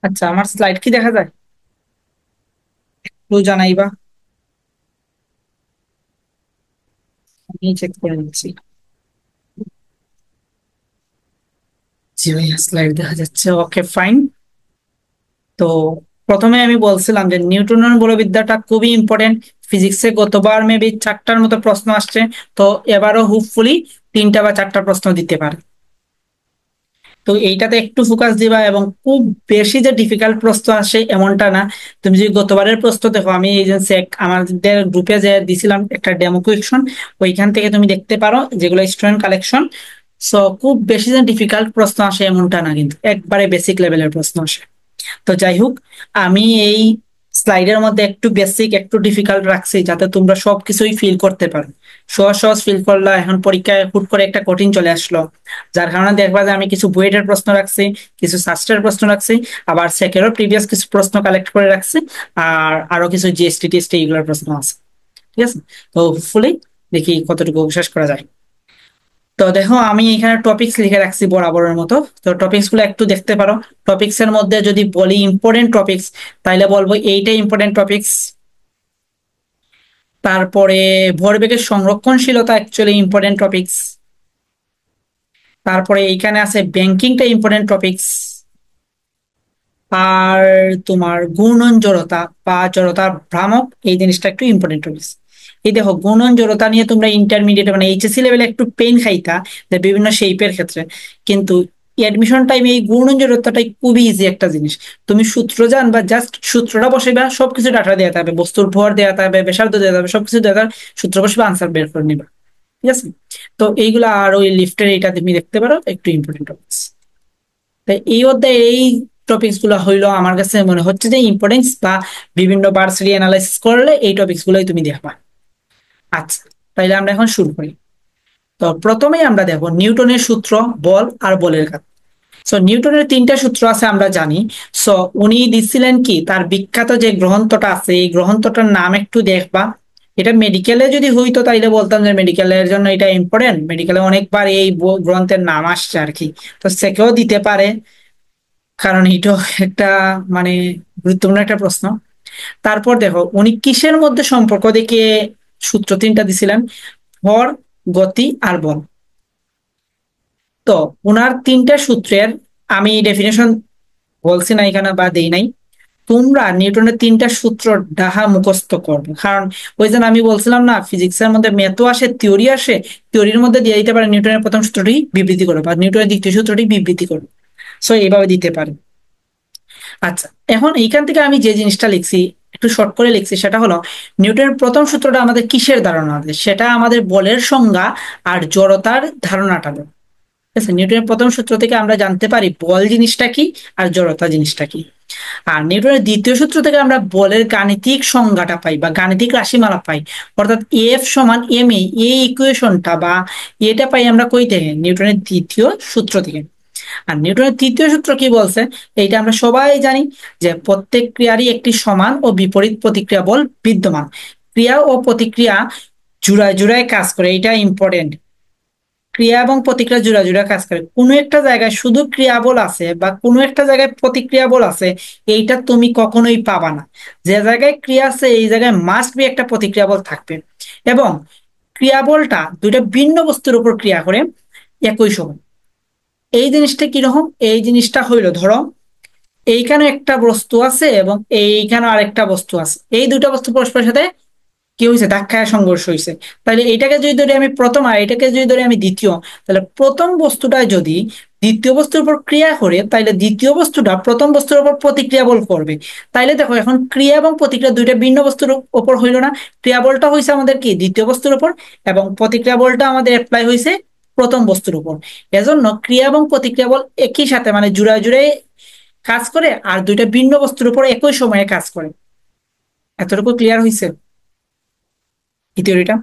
আচ্ছা, আমার স্লাইড কি দেখা যায়? একটু জানাইবা, আমি চেক করে নিচ্ছি। জি ভাইয়া, স্লাইড দেখা যাচ্ছে, ওকে ফাইন। তো প্রথমে আমি বলছিলাম যে নিউটনের বলবিদ্যাটা খুবই ইম্পর্টেন্ট। ফিজিক্সে গতবার মেবি 4টার মতো প্রশ্ন আসছে, তো এবারও হোপফুলি 3টা বা 4টা প্রশ্ন দিতে পারে। তো এইটাতে একটু ফোকাস দিবা, এবং খুব বেশি যে ডিফিকাল্ট প্রশ্ন আসে এমনটা না। তুমি যদি গতবারের প্রশ্ন দেখো, আমি এই যে আমাদের গ্রুপে যে দিছিলাম একটা ডেমো কোয়েকশন, ওইখান থেকে তুমি দেখতে পারো যেগুলো স্টুডেন্ট কালেকশন। সো খুব বেশি যে ডিফিকাল্ট প্রশ্ন আসে এমনটা না, কিন্তু একবারে বেসিক লেভেলের প্রশ্ন আসে। তো যাই হোক, আমি এই স্লাইডের মধ্যে একটু বেসিক একটু ডিফিকাল্ট রাখছি যাতে তোমরা সবকিছুই ফিল করতে পারো। সহজ সহজ ফিল করলা, এখন পরীক্ষায় হুট করে একটা কঠিন চলে আসলো, যার কারণে দেখবা যে আমি কিছু বুয়েটের প্রশ্ন রাখছি, কিছু সাস্টের প্রশ্ন রাখছি, আবার সেকেরও প্রিভিয়াস কিছু প্রশ্ন কালেক্ট করে রাখছি, আর আরো কিছু জিএসটি টিএসটি এগুলোর প্রশ্ন আছে। ঠিক আছে? তো হোপফুলি দেখি কতটুকু শেষ করা যায়। তো দেখো, আমি এখানে টপিকস লিখে রাখছি বরাবরের মতো। তো টপিকস গুলো একটু দেখতে পারো। টপিকস এর মধ্যে যদি বলি ইম্পর্টেন্ট টপিকস, তাইলে বলবো এইটাই ইম্পর্টেন্ট টপিকস। তারপরে ভরবেগের সংরক্ষণশীলতা অ্যাকচুয়ালি ইম্পর্টেন্ট টপিকস। তারপরে এইখানে আছে ব্যাংকিংটা ইম্পর্টেন্ট টপিকস। আর তোমার ঘূর্ণন জড়তা বা জড়তার ভ্রামক, এই জিনিসটা একটু ইম্পর্টেন্ট টপিকস। এই দেখো, ঘূর্ণন জড়তা নিয়ে তোমরা ইন্টারমিডিয়েট মানে এইচএসসি লেভেলে একটু পেন খাইতা, যে বিভিন্ন শেপের ক্ষেত্রে। কিন্তু অ্যাডমিশন টাইমে এই ঘূর্ণন জড়তাটাই খুবই ইজি একটা জিনিস। তুমি সূত্র জান বা জাস্ট সূত্রটা বসাইবা, সবকিছু ডাটা দেওয়া থাকবে, বস্তুর ভর দেওয়া থাকবে, ব্যাসার্ধ দেওয়া থাকবে, সবকিছু দেওয়া থাকবে, সূত্র বসবে, আনসার বের করে নিবা। ঠিক আছে? তো এইগুলা, আর ওই লিফটের এটা তুমি দেখতে পারো, একটু ইম্পর্টেন্ট টপিকস। তাই এই অধ্যায়ে এই টপিকস গুলো হইলো আমার কাছে মনে হচ্ছে যে ইম্পর্টেন্স, বা বিভিন্ন ভার্সিটি অ্যানালাইসিস করলে এই টপিকস গুলোই তুমি দেখবা। আচ্ছা, তাইলে আমরা এখন শুরু করি। তো প্রথমেই আমরা দেখো নিউটনের সূত্র, বল আর বলের কাজ। সো নিউটনের 3টা সূত্র আছে আমরা জানি। সো উনি দিচ্ছিলেন কি, তার বিখ্যাত যে গ্রন্থটা আছে, এই গ্রন্থটার নাম একটু দেখবা। এটা মেডিকেলে যদি হইতো তাইলে বলতাম যে মেডিকেলের জন্য এটা ইম্পর্টেন্ট, মেডিকেলে অনেকবার এই গ্রন্থের নাম আসছে আর কি। তো সেকেও দিতে পারে, কারণ এটা একটা মানে গুরুত্বপূর্ণ একটা প্রশ্ন। তারপর দেখো, উনি কিসের মধ্যে সম্পর্ক দেখিয়ে সূত্র 3টা দিছিলেন? ভর, গতি আর বল। তো ওনার 3টা সূত্রের আমি ডেফিনেশন বলছি না এখানে বা দেই নাই। তোমরা নিউটনের 3টা সূত্র ডাহা মুখস্থ করবে, কারণ ওই যে আমি বলছিলাম না, ফিজিক্সের মধ্যে ম্যাথও আসে, থিওরি আসে। থিওরির মধ্যে দিয়ে দিতে পারে নিউটনের প্রথম সূত্রটি বিবৃতি করো, বা নিউটনের দ্বিতীয় সূত্রটি বিবৃতি করো। সো এইভাবে দিতে পারে। আচ্ছা, এখন এইখান থেকে আমি যে জিনিসটা লিখছি, একটু শর্ট করে লিখছি, সেটা হলো নিউটনের প্রথম সূত্রটা আমাদের কিসের ধারণা দেয়, সেটা আমাদের বলের সংজ্ঞা আর জড়তার ধারণাটা দেয়। ঠিক আছে? নিউটনের প্রথম সূত্র থেকে আমরা জানতে পারি বল জিনিসটা কি আর জড়তা জিনিসটা কি। আর নিউটনের দ্বিতীয় সূত্র থেকে আমরা বলের গাণিতিক সংজ্ঞাটা পাই বা গাণিতিক রাশিমালা পাই। অর্থাৎ এফ সমান এম এ, এই ইকুয়েশনটা বা এটা পাই আমরা কই থেকে? নিউটনের দ্বিতীয় সূত্র থেকে। আর নিউটনের তৃতীয় সূত্র কি বলছে? এইটা আমরা সবাই জানি, যে প্রত্যেক ক্রিয়ারই একটি সমান ও বিপরীত প্রতিক্রিয়া বল বিদ্যমান। ক্রিয়া ও প্রতিক্রিয়া জোড়ায় জোড়ায় কাজ করে, এটা ইম্পর্টেন্ট। ক্রিয়া এবং প্রতিক্রিয়া জোড়া জোড়া কাজ করে। কোনো একটা জায়গায় শুধু ক্রিয়া বল আছে বা কোনো একটা জায়গায় প্রতিক্রিয়া বল আছে, এইটা তুমি কখনোই পাবা না। যে জায়গায় ক্রিয়া আছে এই জায়গায় মাস্ট বি একটা প্রতিক্রিয়া বল থাকবে। এবং ক্রিয়া বলটা দুইটা ভিন্ন বস্তুর উপর ক্রিয়া করে একই সময়। এই জিনিসটা কিরকম? এই জিনিসটা হইলো, ধরো এইখানে একটা বস্তু আছে এবং এইখানে আরেকটা বস্তু আছে, এই দুইটা বস্তু পরস্পরের সাথে কি হয়েছে? ধাক্কায় সংঘর্ষ হয়েছে। তাহলে এটাকে যদি ধরি আমি প্রথম, আর এটাকে যদি ধরি আমি দ্বিতীয়, তাহলে প্রথম বস্তুটা যদি দ্বিতীয় বস্তুর উপর ক্রিয়া করে, তাহলে দ্বিতীয় বস্তুটা প্রথম বস্তুর উপর প্রতিক্রিয়া বল করবে। তাইলে দেখো, এখন ক্রিয়া এবং প্রতিক্রিয়া দুইটা ভিন্ন বস্তুর উপর হইলো না? ক্রিয়া বলটা হয়েছে আমাদের কি দ্বিতীয় বস্তুর উপর, এবং প্রতিক্রিয়া বলটা আমাদের অ্যাপ্লাই হয়েছে প্রথম বস্তুর উপর। এজন্য ক্রিয়া এবং প্রতিক্রিয়া বল একই সাথে মানে জুড়ায় জুড়ে কাজ করে, আর দুইটা ভিন্ন বস্তুর উপর একই সময়ে কাজ করে। এতটুকু ক্লিয়ার হয়েছে এই থিওরিটা?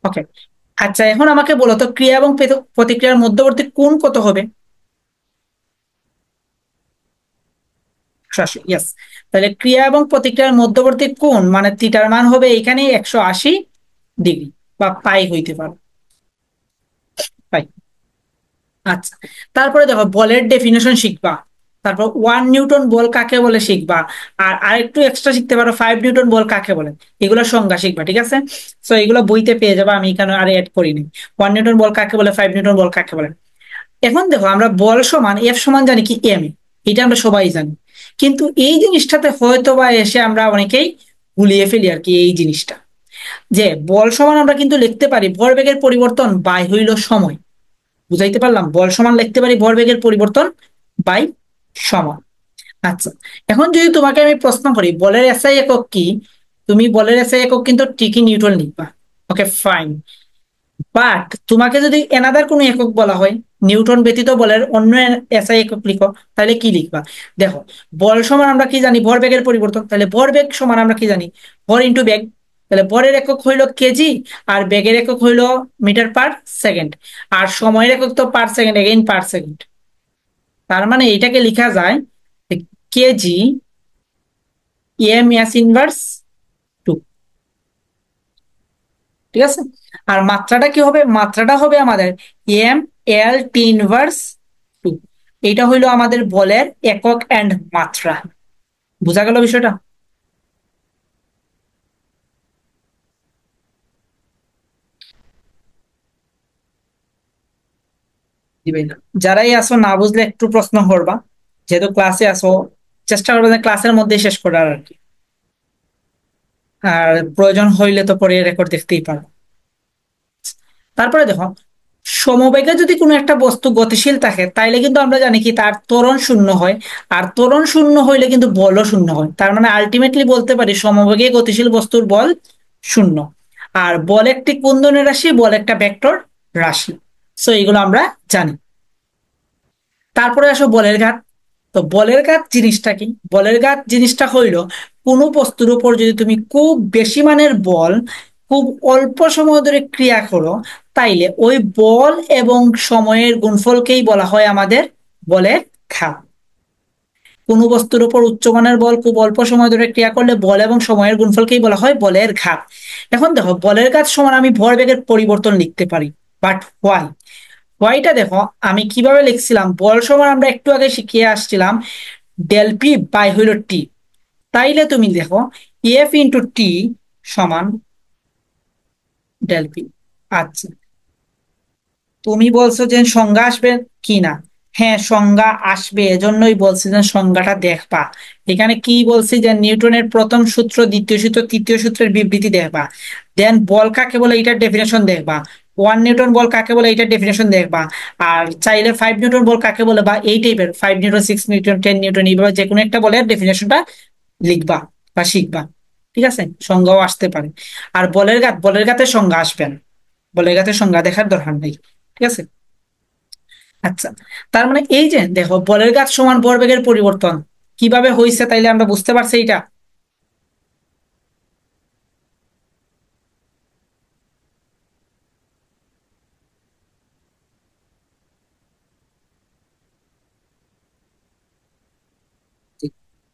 ওকে। আচ্ছা, এখন আমাকে বলো তো, ক্রিয়া এবং প্রতিক্রিয়ার মধ্যবর্তী কোণ কত হবে? 180, ইয়েস। তাহলে ক্রিয়া এবং প্রতিক্রিয়ার মধ্যবর্তী কোণ মানে থিটার মান হবে এখানে 180 ডিগ্রি। বা পাই হইতে পারে, পাই। আচ্ছা, তারপরে দেখো বলের ডেফিনেশন শিখবা, তারপর 1 নিউটন বল কাকে বলে শিখবা, আর আরেকটু এক্সট্রা শিখতে পারো 5 নিউটন বল কাকে বলে, এগুলো সংজ্ঞা শিখবা, ঠিক আছে? তো এগুলো বইতে পেয়ে যাবে, আমি এখানে আর এড করিনি। 1 নিউটন বল কাকে বলে, 5 নিউটন বল কাকে বলে। এখন দেখো আমরা বল সমান এফ সমান জানি কি এম, এটা আমরা সবাই জানি, কিন্তু এই জিনিসটাতে হয়তো বা এসে আমরা অনেকেই গুলিয়ে ফেলি আর কি এই জিনিসটা, যে বল সমান আমরা কিন্তু লিখতে পারি ভরবেগের পরিবর্তন বাই হইল সময়। বুঝাইতে পারলাম? বল সমান লিখতে পারি ভরবেগের পরিবর্তন বাই সময়। আচ্ছা, এখন যদি তোমাকে আমি প্রশ্ন করি বলের এসআই একক কি, তুমি বলের এসআই একক কিন্তু ঠিকই নিউটন লিখবা। Okay fine. বাট তোমাকে যদি এনাদার কোনো একক বলা হয়, নিউটন ব্যতীত বলের অন্য এসআই একক লিখো, তাহলে কি লিখবা? দেখো, বল সমান আমরা কি জানি ভরবেগের পরিবর্তন, তাহলে ভরবেগ সমান আমরা কি জানি ভর ইন্টু বেগ, তাহলে ভরের একক হইলো কেজি, আর বেগের একক হইলো মিটার পার সেকেন্ড, আর সময়ের একক তো per second, again per second. তার মানে এটাকে লেখা যায় kg M S inverse two, ঠিক আছে? আর মাত্রাটা কি হবে? মাত্রাটা হবে আমাদের M L T inverse two. এইটা হইলো আমাদের বলের একক এন্ড মাত্রা। বোঝা গেল বিষয়টা? দিবেন না, যারাই আসো না বুঝলে একটু প্রশ্ন করবা, যেহেতু ক্লাসে আসো, চেষ্টা করবে যে ক্লাসের মধ্যে শেষ করার আর কি। আর প্রয়োজন হইলে তো পরে রেকর্ড দেখতেই পারো। তারপরে দেখো, সমবেগে যদি কোনো একটা বস্তু গতিশীল থাকে তাইলে কিন্তু আমরা জানি কি তার ত্বরণ শূন্য হয়, আর ত্বরণ শূন্য হইলে কিন্তু বলও শূন্য হয়। তার মানে আলটিমেটলি বলতে পারি সমবেগে গতিশীল বস্তুর বল শূন্য। আর বল একটি কুন্দনের রাশি, বল একটা ভেক্টর রাশি। সো এগুলো আমরা জানি। তারপরে আসো বলের ঘাত। তো বলের ঘাত জিনিসটা কি? বলের ঘাত জিনিসটা হইল কোনো বস্তুর উপর যদি তুমি খুব বেশি মানের বল খুব অল্প সময় ধরে ক্রিয়া করো, তাইলে ওই বল এবং সময়ের গুণফলকেই বলা হয় আমাদের বলের ঘাত। কোনো বস্তুর উপর উচ্চমানের বল খুব অল্প সময় ধরে ক্রিয়া করলে বল এবং সময়ের গুণফলকেই বলা হয় বলের ঘাত। এখন দেখো বলের ঘাত সমান আমি ভরবেগের পরিবর্তন লিখতে পারি, বাট হোয়াই? হোয়াইটা দেখো আমি কিভাবে লিখছিলাম, বল সমান আমরা একটু আগে শিখিয়ে আসছিলাম ডেল পি বাই হইল টি। তাইলে তুমি দেখো এফ ইন্টু টি সমান ডেল পি। আচ্ছা, তুমি বলছো যে সংজ্ঞা আসবে কি না? হ্যাঁ সংজ্ঞা আসবে, এজন্যই বলছি যে সংজ্ঞাটা দেখবা। এখানে কি বলছি যে নিউটনের প্রথম সূত্র, দ্বিতীয় সূত্র, তৃতীয় সূত্রের বিবৃতি দেখবা, দেন বল কাকে বলে এটার ডেফিনেশন দেখবা, 1 নিউটন বল কাকে বলে এটার ডেফিনেশন দেখবা, আর চাইলে 5 নিউটন বল কাকে বলে বা এই টাইপের 5 নিউটন, 6 নিউটন, 10 নিউটন, এইভাবে যে কোনো একটা বলের ডেফিনেশনটা লিখবা বা শিখবা। ঠিক আছে, সংজ্ঞাও আসতে পারে। আর বলের ঘাত, বলের ঘাতের সংজ্ঞা আসবেন, বলের ঘাতের সংজ্ঞা দেখার দরকার নেই। ঠিক আছে? আচ্ছা, তার মানে এই যে দেখো বলের ঘাত সমান ভরবেগের পরিবর্তন কিভাবে হয়েছে, তাইলে আমরা বুঝতে পারছি এটা।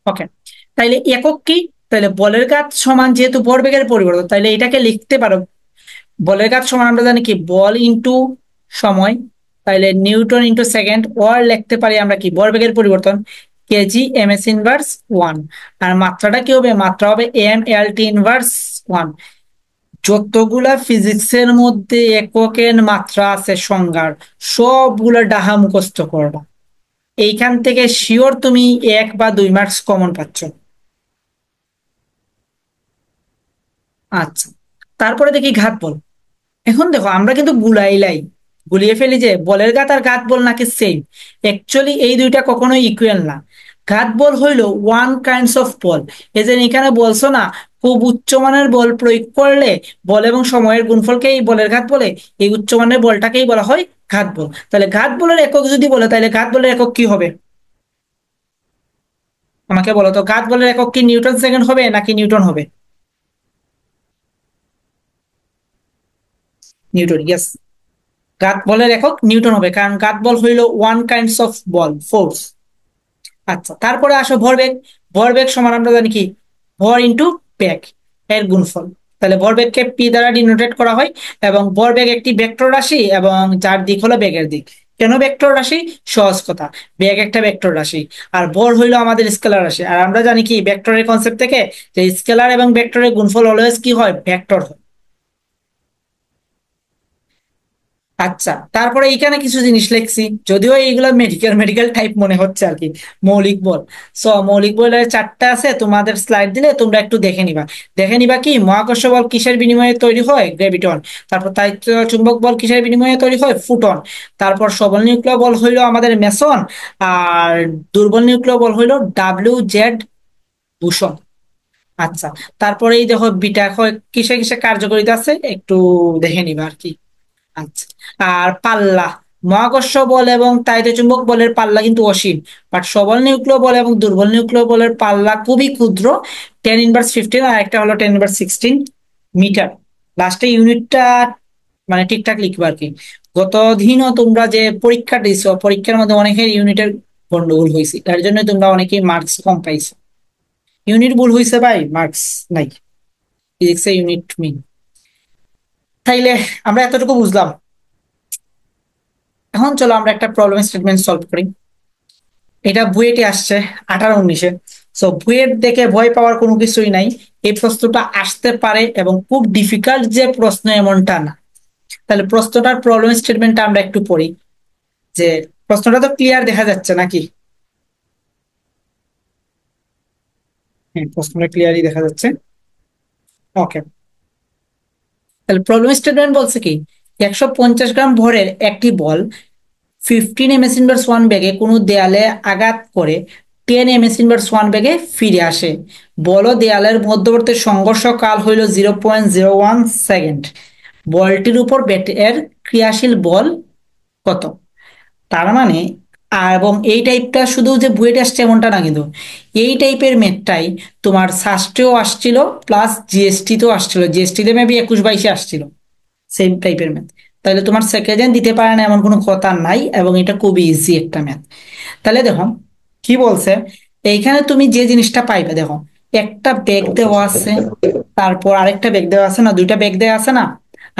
ওকে, তাইলে একক কি? তাইলে বলের ঘাত সমান যেহেতু ভরবেগের পরিবর্তন, তাইলে এটাকে লিখতে পারো বলের ঘাত সমান আমরা জানি কি বল ইন্টু সময়, তাইলে নিউটন ইন্টু সেকেন্ড, ওর লিখতে পারি আমরা কি ভরবেগের পরিবর্তন KG M S inverse one. আর মাত্রাটা কি হবে? মাত্রা হবে M L T inverse one. যতগুলা ফিজিক্সের মধ্যে এককের মাত্রা আছে সংজ্ঞার, সবগুলা ডাহা মুখস্থ করবা। এইখান থেকে শিওর তুমি 1 বা 2 মার্কস কমন পাচ্ছ। আচ্ছা, তারপরে দেখি ঘাত বল। এখন দেখো আমরা কিন্তু গুলিয়ে ফেলি যে বলের ঘাত আর ঘাত বল নাকি সেম। অ্যাকচুয়ালি এই দুইটা কখনোই ইকুয়াল না। ঘাত বল হইলো ওয়ান কাইন্ডস অফ বল। এই যে এখানে বলছো না খুব উচ্চমানের বল প্রয়োগ করলে বল এবং সময়ের গুণফলকেই বলের ঘাত বলে, এই উচ্চমানের বলটাকেই বলা হয় ঘাত বল। তাহলে ঘাত বলের একক যদি বলে তাহলে ঘাত বলের একক কি হবে? আমাকে বলো তো, ঘাত বলের একক কি নিউটন সেকেন্ড হবে নাকি নিউটন হবে? Newton, yes. ঘাত বলের একক নিউটন হবে, কারণ ঘাত বল হইল one kinds of ball, force. আচ্ছা, তারপরে আসো ভরবেগ। ভরবেগ সমান আমরা জানি কি ভর ইন্টু বেগ এর গুণফল। তাহলে ভরবেগকে পি দ্বারা ডিনোটেট করা হয়। এবং ভরবেগ একটি ভেক্টর রাশি এবং যার দিক হলো বেগের দিক। কেন ভেক্টর রাশি? সহজ কথা, বেগ একটা ভেক্টর রাশি আর ভর হইলো আমাদের স্কেলার রাশি। আর আমরা জানি কি ভেক্টরের কনসেপ্ট থেকে, যে স্কেলার এবং ভেক্টরের গুণফল অলওয়েজ কি হয়? ভেক্টর হয়। আচ্ছা, তারপরে এখানে কিছু জিনিস লিখছি, যদিও এইগুলো মেডিকেল মেডিকেল টাইপ মনে হচ্ছে আর কি। মৌলিক বল। সো মৌলিক বলের চারটা আছে, তোমাদের স্লাইড দিলে তোমরা একটু দেখে নিবা। দেখে নিবা কি মহাকর্ষ বল কিসের বিনিময়ে তৈরি হয়? গ্রেভিটন। তারপর তাড়িৎ চুম্বক বল কিসের বিনিময়ে তৈরি হয়? ফুটন। তারপর সবল নিউক্লিয় বল হইলো আমাদের মেসন। আর দুর্বল নিউক্লিয় বল হইলো ডাব্লিউ জেড বুসন। আচ্ছা, তারপরে এই দেখো বিটা কিসে কিসে কার্যকারিতা আছে একটু দেখে নিবা আর কি। আচ্ছা, আর পাল্লা, মহাকর্ষ বল এবং তাড়িৎচুম্বক বলের পাল্লা কিন্তু অসীম। বাট সবল নিউক্লিয় বল এবং দুর্বল নিউক্লিয় বলের পাল্লা খুবই ক্ষুদ্র, 10^15, আর একটা হলো 10^16 মিটার। লাস্টে ইউনিটটা মানে ঠিকঠাক লিখবে আর কি। গত দিনও তোমরা যে পরীক্ষা দিছো, পরীক্ষার মধ্যে অনেকের ইউনিটের গন্ডগোল হয়েছে, তার জন্য তোমরা অনেকেই মার্কস কম পাইছো। ইউনিট ভুল হয়েছে ভাই, মার্কস নাই। ফিজিক্সে ইউনিট মিন। তাইলে আমরা এতটুকু বুঝলাম। এখন চলো আমরা একটা প্রবলেম স্টেটমেন্ট সলভ করি। এটা বুয়েটে আসছে 18-19-এ। সো বুয়েট দেখে ভয় পাওয়ার কোনো কিছুই নাই। এই প্রশ্নটা আসতে পারে এবং খুব ডিফিকাল্ট যে প্রশ্ন এমনটা না। তাহলে প্রশ্নটার প্রবলেম স্টেটমেন্টটা আমরা একটু পড়ি। যে প্রশ্নটা তো ক্লিয়ার দেখা যাচ্ছে নাকি? হ্যাঁ, প্রশ্নটা ক্লিয়ারই দেখা যাচ্ছে। ওকে, তাহলে প্রবলেম স্টেটমেন্ট বলছে কি 150 গ্রাম ভরের একটি বল 15 m/s 1 বেগে কোনো দেয়ালে আঘাত করে 10 m/s 1 বেগে ফিরে আসে। বল ও দেয়ালের মধ্যবর্তী সংঘর্ষ কাল হইল 0.01 সেকেন্ড। বলটির উপর ব্যাটের ক্রিয়াশীল বল কত? তার মানে এবং এই টাইপটা শুধু যে বুয়েট আসছে এমনটা না, কিন্তু এই টাইপের ম্যাথটাই তোমার সাস্টেও আসছিল, প্লাস জিএসটি তেও আসছিল। জিএসটি তে মেবি 21-22-এ আসছিল সেম টাইপের ম্যাথ। তাহলে তোমার সেকেন্ড দিতে পারে না এমন কোনো কথা নাই, এবং এটা খুবই ইজি একটা ম্যাথ। তাহলে দেখো কি বলছে। এইখানে তুমি যে জিনিসটা পাইবে, দেখো একটা ব্যাগ দেওয়া আছে, তারপর আরেকটা ব্যাগ দেওয়া আছে না, দুইটা ব্যাগ দেওয়া আছে না?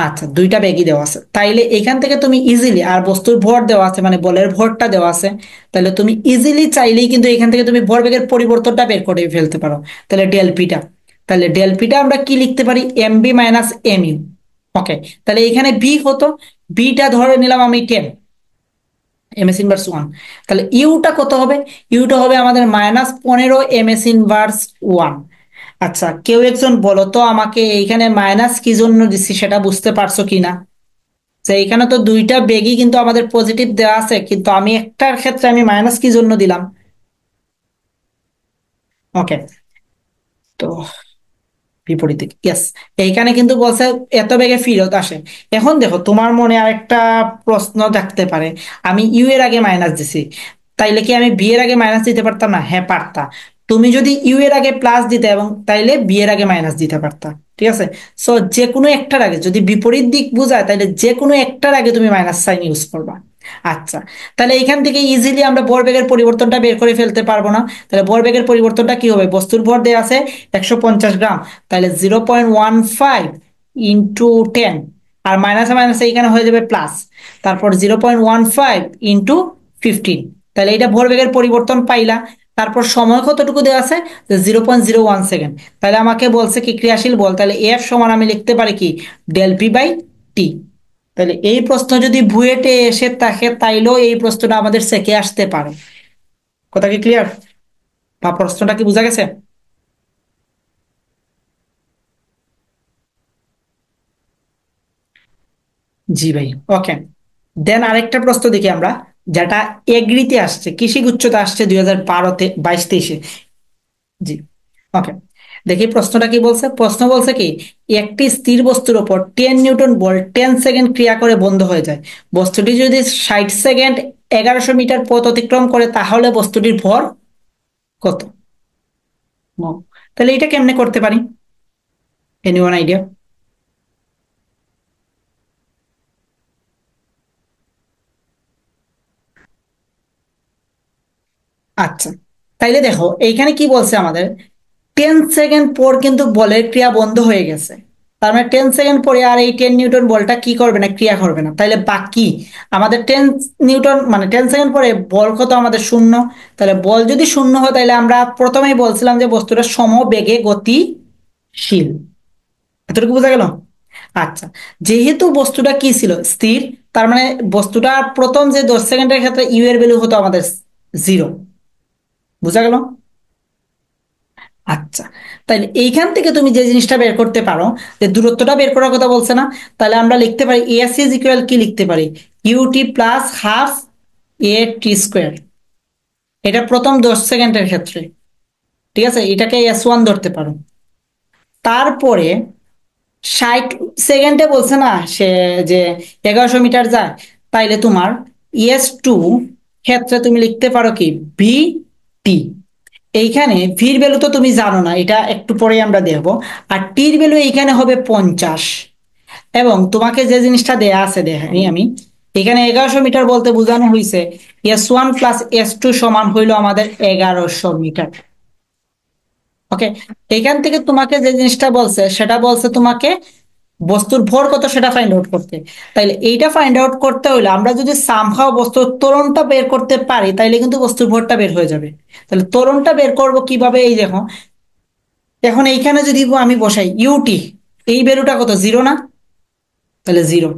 আচ্ছা, দুইটা ব্যাগই দেওয়া আছে, তাইলে এখান থেকে তুমি ইজিলি, আর বস্তুর ভর দেওয়া আছে মানে বলের ভরটা দেওয়া আছে, তাহলে তুমি ইজিলি চাইলেই কিন্তু এখান থেকে তুমি ভর বেগের পরিবর্তনটা বের করে ফেলতে পারো। তাহলে ডেলপিটা, তাহলে ডেলপিটা আমরা কি লিখতে পারি? MB - MU। ওকে, তাহলে এখানে বি হতো, বিটা ধরে নিলাম আমি 10 ms−1। তাহলে ইউটা কত হবে? ইউটা হবে আমাদের -15 ms−1। আচ্ছা, কেউ একজন বলো তো আমাকে এইখানে মাইনাস কি জন্য দিচ্ছি সেটা বুঝতে পারছো কিনা? যে এখানে তো দুইটা বেগই কিন্তু আমাদের পজিটিভ দেওয়া আছে, কিন্তু আমি একটার ক্ষেত্রে আমি মাইনাস কি জন্য দিলাম? ওকে, তো বিপরীতে, ইয়েস। এইখানে কিন্তু বলছে এত বেগে ফেরত আসে। এখন দেখো তোমার মনে আরেকটা প্রশ্ন থাকতে পারে, আমি ইউ এর আগে মাইনাস দিছি, তাইলে কি আমি বি এর আগে মাইনাস দিতে পারতাম না? হ্যাঁ পারতা। তুমি যদি ইউ এর আগে প্লাস দিতে এবং তাইলে বি এর আগে মাইনাস দিতে পারতা। ঠিক আছে। সো যে কোনো একটার আগে যদি বিপরীত দিক বোঝায়, তাহলে যে কোনো একটার আগে তুমি মাইনাস সাইন ইউজ করবা। আচ্ছা, তাহলে এখান থেকে ইজিলি আমরা ভরবেগের পরিবর্তনটা বের করে ফেলতে পারবো না? তাহলে ভরবেগের পরিবর্তনটা কি হবে? বস্তুর ভর দেওয়া আছে 150 গ্রাম, তাহলে 0.15 ইন্টু 10, আর মাইনাসে মাইনাসে এখানে হয়ে যাবে প্লাস, তারপর 0.15 ইন্টু 15। তাহলে এটা ভরবেগের পরিবর্তন পাইলা। তারপর সময় কতটুকু দেওয়া আছে? 0.01 সেকেন্ড। তাহলে আমাকে বলছে কি ক্রিয়াশীল বল, তাহলে এফ সমান আমি লিখতে পারি কি del p/t। তাহলে এই প্রশ্ন যদি বুয়েটে এসে থাকে, তাইলেও এই প্রশ্নটা আমাদের সেকে আসতে পারে। কথা কি ক্লিয়ার? বা প্রশ্নটা কি বোঝা গেছে? জি ভাই। ওকে, দেন আরেকটা প্রশ্ন দেখি আমরা, যেটা এগ্রিতে আসছে, কৃষি গুচ্ছতে আসছে 2012-তে 22-23-এ। জি। ওকে, দেখি প্রশ্নটা কি বলছে। প্রশ্ন বলছে কি একটি স্থির বস্তুর উপর 10 নিউটন বল 10 সেকেন্ড ক্রিয়া করে বন্ধ হয়ে যায়। বস্তুটি যদি 60 সেকেন্ড 1100 মিটার পথ অতিক্রম করে, তাহলে বস্তুটির ভর কত? ও, তাহলে এটা কেমনে করতে পারি? Anyone idea? আচ্ছা, তাইলে দেখো এইখানে কি বলছে আমাদের, 10 সেকেন্ড পর কিন্তু বলের ক্রিয়া বন্ধ হয়ে গেছে। তার মানে 10 সেকেন্ড পরে আর এই 10 নিউটন বলটা কি করবে না, ক্রিয়া করবে না। তাহলে বাকি আমাদের 10 নিউটন মানে 10 সেকেন্ড পরে বল কত আমাদের শূন্য। তাহলে বল যদি শূন্য হয় তাহলে আমরা প্রথমেই বলছিলাম যে বস্তুটা সমবেগে গতিশীল। এতটুকু বোঝা গেল? আচ্ছা, যেহেতু বস্তুটা কি ছিল, স্থির, তার মানে বস্তুটা প্রথম যে 10 সেকেন্ডের ক্ষেত্রে ইউ এর ভ্যালু হতো আমাদের 0। বোঝা গেল? আচ্ছা, তাহলে এইখান থেকে তুমি যে জিনিসটা বের করতে পারো, যে দূরত্বটা বের করার কথা বলছে না, তাহলে আমরা লিখতে পারি এস ইজ ইকুয়াল কি লিখতে পারি, ইউটি প্লাস হাফ এ টি স্কোয়ার। এটা প্রথম 10 সেকেন্ডের ক্ষেত্রে, ঠিক আছে, এটাকে S1 ধরতে পারো। তারপরে 60 সেকেন্ডে বলছে না সে যে 1100 মিটার যায়, তাইলে তোমার S2 ক্ষেত্রে তুমি লিখতে পারো কি ভি টি। এইখানে ভির ভ্যালু তো তুমি জানো না, এটা একটু পরে আমরা দেখবো। আর টির ভ্যালু এইখানে হবে 50। এবং তোমাকে যে জিনিসটা দেয়া আছে দেখাই আমি, এখানে 1100 মিটার বলতে বোঝানো হয়েছে S1 প্লাস S2 সমান হইলো আমাদের 1100 মিটার। ওকে, এখান থেকে তোমাকে যে জিনিসটা বলছে সেটা বলছে তোমাকে বস্তুর ভর কত সেটা ফাইন্ড আউট করতে। তাইলে এইটা ফাইন্ড আউট করতে হইলে আমরা যদি সামহাও বস্তুর ত্বরণটা বের করতে পারি তাইলে কিন্তু বস্তুর ভরটা বের হয়ে যাবে। তাহলে ত্বরণটা বের করব কিভাবে, এই দেখো, এখন এইখানে যদি আমি বসাই ইউটি, এই ভ্যালুটা কত, 0 না? তাহলে 0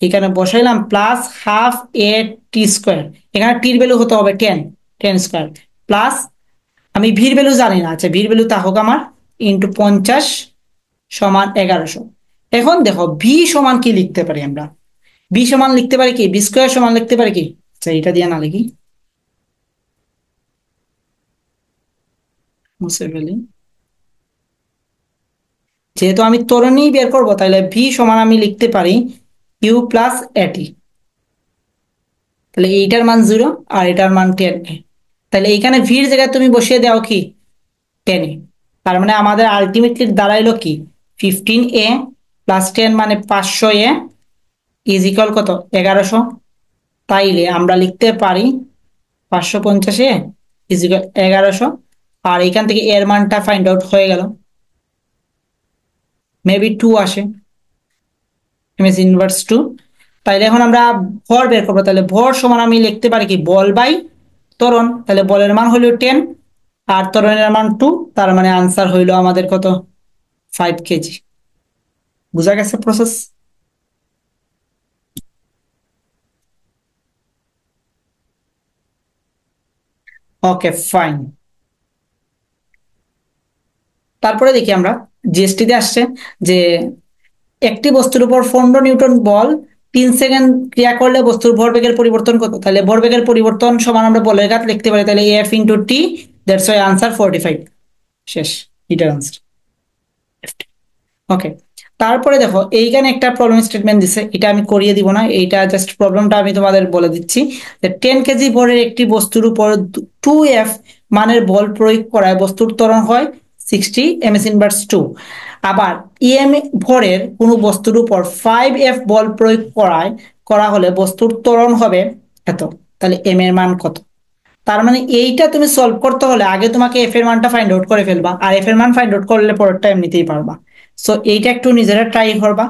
এখানে বসাইলাম প্লাস হাফ এ টি স্কোয়ার। এখানে টির ভ্যালু হতে হবে 10, 10 স্কোয়ার প্লাস, আমি ভির ভ্যালু জানি না, আচ্ছা ভির ভ্যালু তা হোক আমার, ইন্টু 50 সমান 1100। এখন দেখো ভি সমান কি লিখতে পারি আমরা, বি সমান লিখতে পারি কি, বি স্কোয়ার সমান লিখতে পারি কি, আচ্ছা এটা দিয়ে না লিখি, মুছে ফেলি। যেহেতু আমি ত্বরণই বের করবো তাহলে ভি সমান আমি লিখতে পারি ইউ প্লাস এটি। তাহলে এইটার মান 0 আর এটার মান 10। তাহলে এইখানে ভির জায়গায় তুমি বসিয়ে দাও কি 10। তার মানে আমাদের আলটিমেটলি দাঁড়াইলো কি 15A প্লাস 10 মানে 500A ইজ ইকুয়াল কত 1100। তাইলে আমরা লিখতে পারি 550A ইজ ইকুয়াল 1100। আর এখান থেকে এর মানটা ফাইন্ড আউট হয়ে গেল, মেবি 2 আসে, এমএস ইনভার্স 2। তাইলে এখন আমরা ভর বের করবো, তাহলে ভর সমান আমি লিখতে পারি কি বল বাই ত্বরণ। তাহলে বলের মান হইল 10 আর ত্বরণের মান 2, তার মানে আনসার হইল আমাদের কত 5 কেজি। বুঝা গেছে প্রসেস? Okay fine. তারপরে দেখি আমরা জিএসটি তে আসছে যে একটি বস্তুর উপর 15 নিউটন বল 3 সেকেন্ড ক্রিয়া করলে বস্তুর ভরবেগের পরিবর্তন কত। তাহলে ভরবেগের পরিবর্তন সমান আমরা বলের ঘাত লিখতে পারি, তাহলে F into T, that's why answer 45। শেষ, এটার আনসার। ওকে, তারপরে দেখো এইখানে একটা প্রবলেম স্টেটমেন্ট দিছে, এটা আমি করিয়ে দিব না, এইটা জাস্ট প্রবলেমটা আমি তোমাদের বলে দিচ্ছি যে 10 কেজি ভরের একটি বস্তুর উপর 2F মানের বল প্রয়োগ করায় বস্তুর ত্বরণ হয় 60 ms/2। আবার EM ভরের কোনো বস্তুর উপর 5F বল প্রয়োগ করা হলে বস্তুর ত্বরণ হবে এত। তাহলে এম এর মান কত? তার মানে এইটা তুমি সলভ করতে হলে আগে তোমাকে এফ এর মানটা ফাইন্ড আউট করে ফেলবা, আর এফ এর মান ফাইন্ড আউট করলে পরেরটা এমনিতেই পারবা। সো এইটা একটু নিজেরা ট্রাই করবা,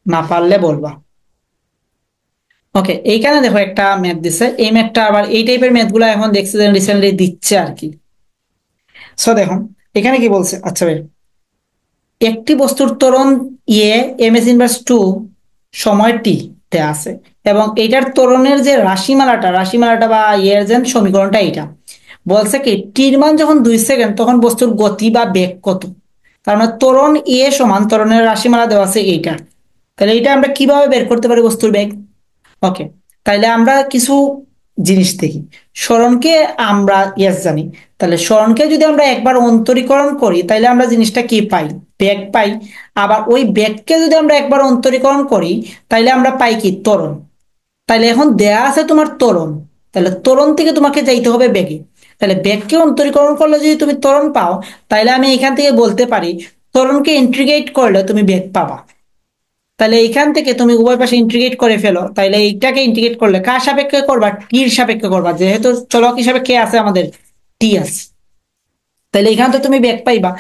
না পারলে বলবা। ওকে, এইখানে দেখো একটা ম্যাথ দিছে, এই ম্যাথটা আবার এই টাইপের ম্যাথ গুলো এখন দেখছি যে রিসেন্টলি দিচ্ছে আর কি। সো দেখো এখানে কি বলছে, আচ্ছা ভাই, একটি বস্তুর ত্বরণ ইয়ে ms/2 সময় টি তে আছে, এবং এটার ত্বরণের যে রাশিমালাটা বা ইয়ের যে সমীকরণটা, এইটা বলছে কি টির মান যখন 2 সেকেন্ড তখন বস্তুর গতি বা বেগ কত। তার মানে ত্বরণ এ সমান ত্বরণের রাশিমালা দেওয়া আছে এইটা। তাহলে এটা আমরা কিভাবে বের করতে পারি বস্তুর বেগ? ওকে, তাইলে আমরা কিছু জিনিস দেখি। সরণকে আমরা ইয়েস জানি, তাহলে সরণকে যদি আমরা একবার অন্তরীকরণ করি তাইলে আমরা জিনিসটা কি পাই, বেগ পাই। আবার ওই বেগকে যদি আমরা একবার অন্তরীকরণ করি তাইলে আমরা পাই কি ত্বরণ। তাইলে এখন দেয়া আছে তোমার ত্বরণ, তাহলে ত্বরণ থেকে তোমাকে যাইতে হবে বেগে। তাহলে বেগকে অন্তরীকরণ করলে যদি তুমি ত্বরণ পাও, তাইলে আমি এখান থেকে বলতে পারি ত্বরণকে ইন্টিগ্রেট করলে তুমি বেগ পাবা। তাহলে এইখান থেকে তুমি উভয় পাশে ইন্টিগ্রেট করে ফেলো, তাহলে এইটাকে ইন্টিগ্রেট করলে কার সাপেক্ষে করবা, টির সাপেক্ষে করবা, যেহেতু চলক হিসাবে কে আছে আমাদের টি আছে। তাহলে এখানে তো তুমি ব্যাক পাইবা।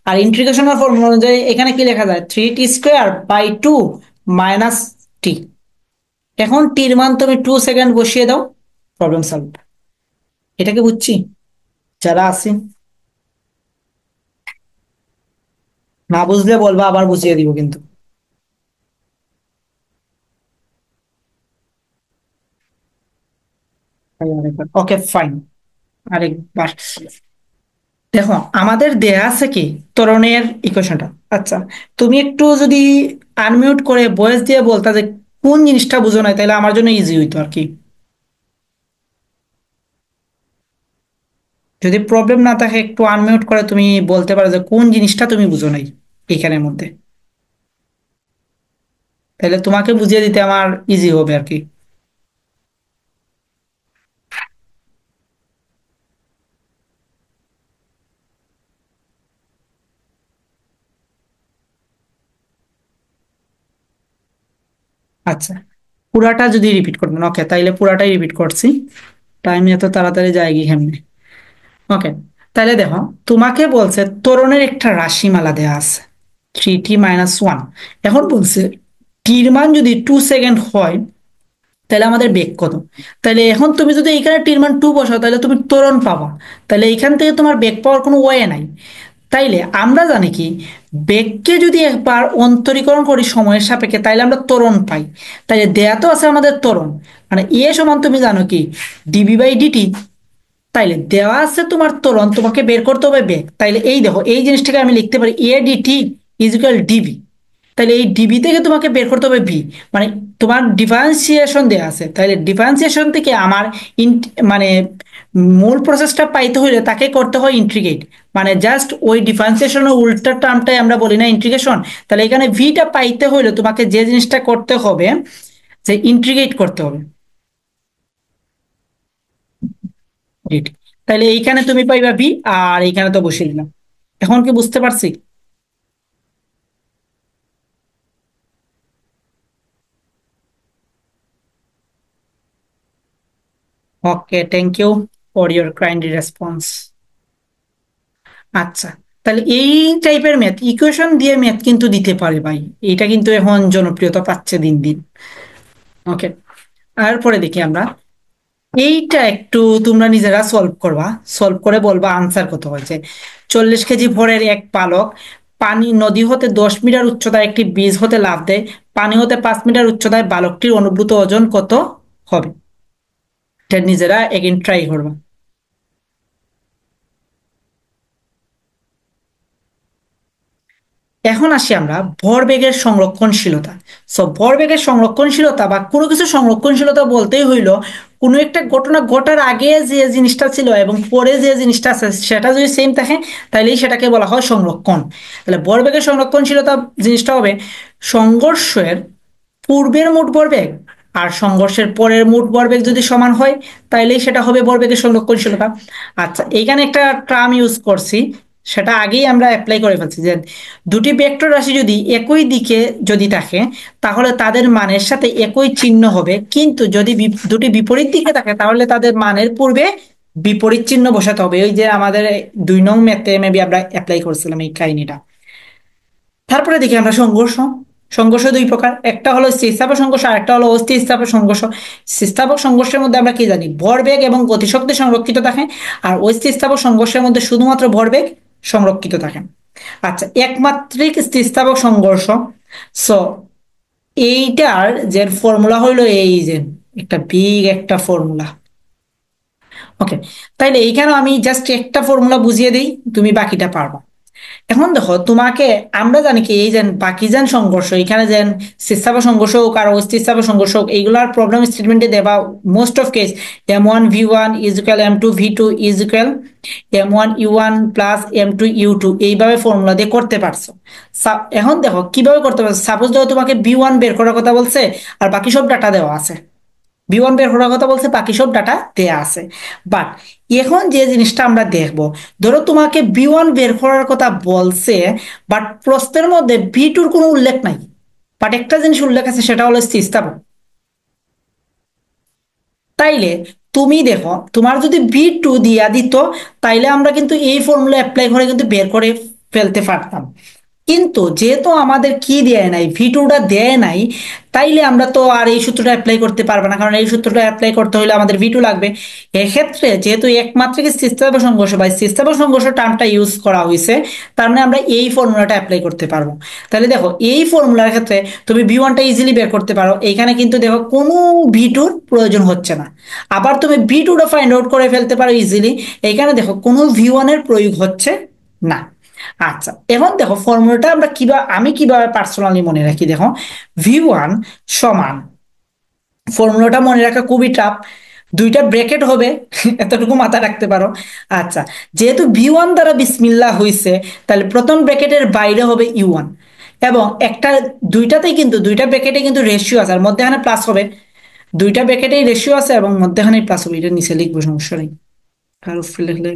আর ইন্টিগ্রেশনের ফর্মুলা অনুযায়ী এখানে কি লেখা যায়, 3t² / 2 - t। এখন টির মান তুমি 2 সেকেন্ড বসিয়ে দাও, প্রবলেম সলভ। এটাকে বুঝছি যারা আছে, না বুঝলে বলবা, আবার বুঝিয়ে দিব কিন্তু। ওকে ফাইন, আরেকবার দেখো। আমাদের দেয়া আছে কি ত্বরণের ইকুয়েশনটা। আচ্ছা, তুমি একটু যদি আনমিউট করে ভয়েস দিয়ে বলতা যে কোন জিনিসটা বুঝো নাই, তাহলে আমার জন্য ইজি হইতো আর কি। যদি প্রবলেম না থাকে একটু আনমিউট করে তুমি বলতে পারো যে কোন জিনিসটা তুমি বুঝো নাই এখানের মধ্যে, তাহলে তোমাকে বুঝিয়ে দিতে আমার ইজি হবে আর কি। আচ্ছা, পুরাটা যদি রিপিট করবেন, ওকে তাইলে পুরাটাই রিপিট করছি, টাইম এত তাড়াতাড়ি যায় কি কেমনে। ওকে, তাহলে দেখো, তোমাকে বলছে ত্বরণের একটা রাশিমালা দেয়া আছে 3t - 1। এখন বলছে টির মান যদি 2 সেকেন্ড হয় তাহলে আমাদের বেগ কত। তাহলে এখন তুমি যদি এখানে টির মান 2 বসাও তাহলে তুমি ত্বরণ পাবা। তাহলে এখান থেকে তোমার বেগ পাওয়ার কোনো ওয়ে নাই। তাইলে আমরা জানি কি, বেগকে যদি একবার অন্তরীকরণ করি সময়ের সাপেক্ষে তাইলে আমরা ত্বরণ পাই। তাইলে দেয়া তো আছে আমাদের ত্বরণ, মানে এ সমান তুমি জানো কি dv/dt। তাইলে দেওয়া আছে তোমার ত্বরণ, তোমাকে বের করতে হবে বেগ। তাইলে এই দেখো, এই জিনিসটাকে আমি লিখতে পারি a/dt = dv। তাহলে এই ডিবি থেকে তোমাকে বের করতে হবে ভি, মানে তোমার ডিফারেন্সিয়েশন দেওয়া আছে, তাহলে ডিফারেন্সিয়েশন থেকে আমার মানে মূল প্রসেসটা পাইতে হইলে তাকে করতে হয় ইন্টিগ্রেট, মানে জাস্ট ওই ডিফারেন্সিয়েশনের উল্টা টার্মটাই আমরা বলি না ইন্টিগ্রেশন। তাহলে এখানে ভিটা পাইতে হইলে তোমাকে যে জিনিসটা করতে হবে, যে ইন্টিগ্রেট করতে হবে। Right. তাহলে এইখানে তুমি পাইবা ভি, আর এইখানে তো বসিয়ে দিলাম। এখন কি বুঝতে পারছি? Okay, thank you for your kindly response. আচ্ছা, তাহলে এই টাইপের ম্যাথ, ইকুয়েশন দিয়ে ম্যাথ কিন্তু দিতে পারে ভাই, এটা কিন্তু এখন জনপ্রিয়তা পাচ্ছে দিন দিন। ওকে, আর পরে দেখি আমরা এইটা একটু তোমরা নিজেরা সলভ করবা, সলভ করে বলবা আনসার কত হয়েছে। 40 কেজি ভরের এক পালক পানি নদী হতে 10 মিটার উচ্চতায় একটি বীজ হতে লাফ দেয়, পানি হতে 5 মিটার উচ্চতায় বালকটির অনুভূত ওজন কত হবে। এটা নিজেরা এগেন ট্রাই করবা। এখন আসি আমরা ভরবেগের সংরক্ষণশীলতা। সো ভরবেগের সংরক্ষণশীলতা বা কোনো কিছু সংরক্ষণশীলতা বলতেই হইলো কোনো একটা ঘটনা ঘটার আগে যে জিনিসটা ছিল এবং পরে যে জিনিসটা আছে সেটা যদি সেম থাকে তাহলেই সেটাকে বলা হয় সংরক্ষণ। তাহলে ভরবেগের সংরক্ষণশীলতা জিনিসটা হবে সংঘর্ষের পূর্বের মোট ভরবেগ আর সংঘর্ষের পরের মোট ভরবেগ যদি সমান হয় তাইলেই সেটা হবে ভরবেগের সংরক্ষণশীলতা। আচ্ছা, এইখানে একটা টার্ম ইউজ করছি, সেটা আগেই আমরা অ্যাপ্লাই করে ফেলছি, যে দুটি ভেক্টর রাশি যদি একই দিকে যদি থাকে তাহলে তাদের মানের সাথে একই চিহ্ন হবে, কিন্তু যদি দুটি বিপরীত দিকে থাকে তাহলে তাদের মানের পূর্বে বিপরীত চিহ্ন বসাতে হবে। ওই যে আমাদের 2 নং ম্যাথে মেবি আমরা অ্যাপ্লাই করছিলাম এই কাহিনীটা। তারপরে দেখি আমরা সংঘর্ষ। সংঘর্ষ দুই প্রকার, একটা হলো স্থিতিস্থাপক সংঘর্ষ আর একটা হলো অস্থিতিস্থাপক সংঘর্ষ। স্থিতিস্থাপক সংঘর্ষের মধ্যে আমরা কি জানি, ভরবেগ এবং গতিশক্তি সংরক্ষিত থাকে, আর অস্থিতিস্থাপক সংঘর্ষের মধ্যে শুধুমাত্র ভরবেগ সংরক্ষিত থাকে। আচ্ছা, একমাত্রিক স্থিতিস্থাপক সংঘর্ষ। সো এইটার যে ফর্মুলা হইলো এই যে একটা বিগ একটা ফর্মুলা। ওকে, তাইলে এইখানে আমি জাস্ট একটা ফর্মুলা বুঝিয়ে দিই, তুমি বাকিটা পারবা। এখন দেখো তোমাকে, আমরা জানি কি এই যে বাকি যেন সংঘর্ষ, এখানে যেন স্থিতিস্থাপক সংঘর্ষ হোক আর অস্থিতিস্থাপক সংঘর্ষ হোক, এইগুলার প্রবলেম স্টেটমেন্টে দেবা most of case M1v1 = M2v2 এইভাবে ফর্মুলা দিয়ে করতে পারছো। এখন দেখো কিভাবে করতে পারছো, সাপোজ ধরো তোমাকে বি ওয়ান বের করার কথা বলছে আর বাকি সব ডাটা দেওয়া আছে, বি ওয়ান বের করার কথা বলছে, বাকি সব ডাটা দেয়া আছে। বাট এখন যে জিনিসটা আমরা দেখব, ধরো তোমাকে বি ওয়ান বের করার কথা বলছে, বাট প্রশ্নের মধ্যে বি টুর কোনো উল্লেখ নাই, বাট একটা জিনিস উল্লেখ আছে সেটা হলো স্থিতিস্থাপক। তাইলে তুমি দেখো তোমার যদি V2 দিয়া দিত, তাইলে আমরা কিন্তু এই ফর্মুলা অ্যাপ্লাই করে কিন্তু বের করে ফেলতে পারতাম। কিন্তু যেহেতু আমাদের কি দেয় নাই, V2টা দেয় নাই, তাইলে আমরা তো আর এই সূত্রটা অ্যাপ্লাই করতে পারবো না, কারণ এই সূত্রটা অ্যাপ্লাই করতে হলে আমাদের V2 লাগবে। এক্ষেত্রে যেহেতু একমাত্র কি স্থিতিস্থাপক সংঘর্ষ বা স্থিতিস্থাপক সংঘর্ষ টার্মটা ইউজ করা হয়েছে, তার মানে আমরা এই ফর্মুলাটা অ্যাপ্লাই করতে পারবো। তাহলে দেখো এই ফর্মুলার ক্ষেত্রে তুমি V1টা ইজিলি বের করতে পারো, এইখানে কিন্তু দেখো কোনো V2-র প্রয়োজন হচ্ছে না। আবার তুমি V2টা ফাইন্ড আউট করে ফেলতে পারো ইজিলি, এইখানে দেখো কোনো V1-এর প্রয়োগ হচ্ছে না। আচ্ছা, এখন দেখো ফর্মুলাটা আমরা কিভাবে, আমি কিভাবে পার্সোনালি মনে রাখি, দেখো V1 সমান, ফর্মুলাটা মনে রাখা খুবই টাফ, দুইটা ব্র্যাকেট হবে এতটুকু মাথায় রাখতে পারো। আচ্ছা, যেহেতু V1 দ্বারা বিসমিল্লাহ হইছে, তাহলে প্রথম ব্র্যাকেটের বাইরে হবে U1, এবং একটা, দুইটাতেই কিন্তু দুইটা ব্র্যাকেটে কিন্তু রেশিও আছে, আর মধ্যেখানে প্লাস হবে। দুইটা ব্র্যাকেটেই রেশিও আছে এবং মধ্যেখানে প্লাস হবে, এটা নিচে লিখবো, সমস্যা নেই, কারো লিখলে।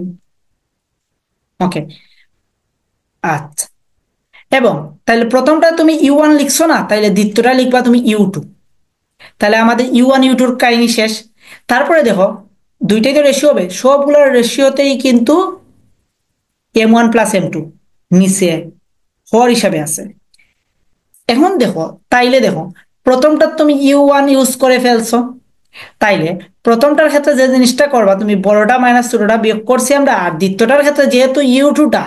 ওকে। আচ্ছা, এবং তাহলে প্রথমটা তুমি U1 লিখছো না, তাহলে দ্বিতীয়টা লিখবা তুমি U2। তাহলে আমাদের U1 U2-র কাহিনী শেষ। তারপরে দেখো দুইটাই তো রেশিও হবে, সবগুলোর রেশিওতেই কিন্তু M1 + M2 নিচে হর হিসাবে আছে। এখন দেখো, তাইলে দেখো প্রথমটা তুমি U1 ইউজ করে ফেলছো, তাইলে প্রথমটার ক্ষেত্রে যে জিনিসটা করবা, তুমি বড়টা মাইনাস ছোটটা বিয়োগ করছি আমরা, আর দ্বিতীয়টার ক্ষেত্রে যেহেতু U2টা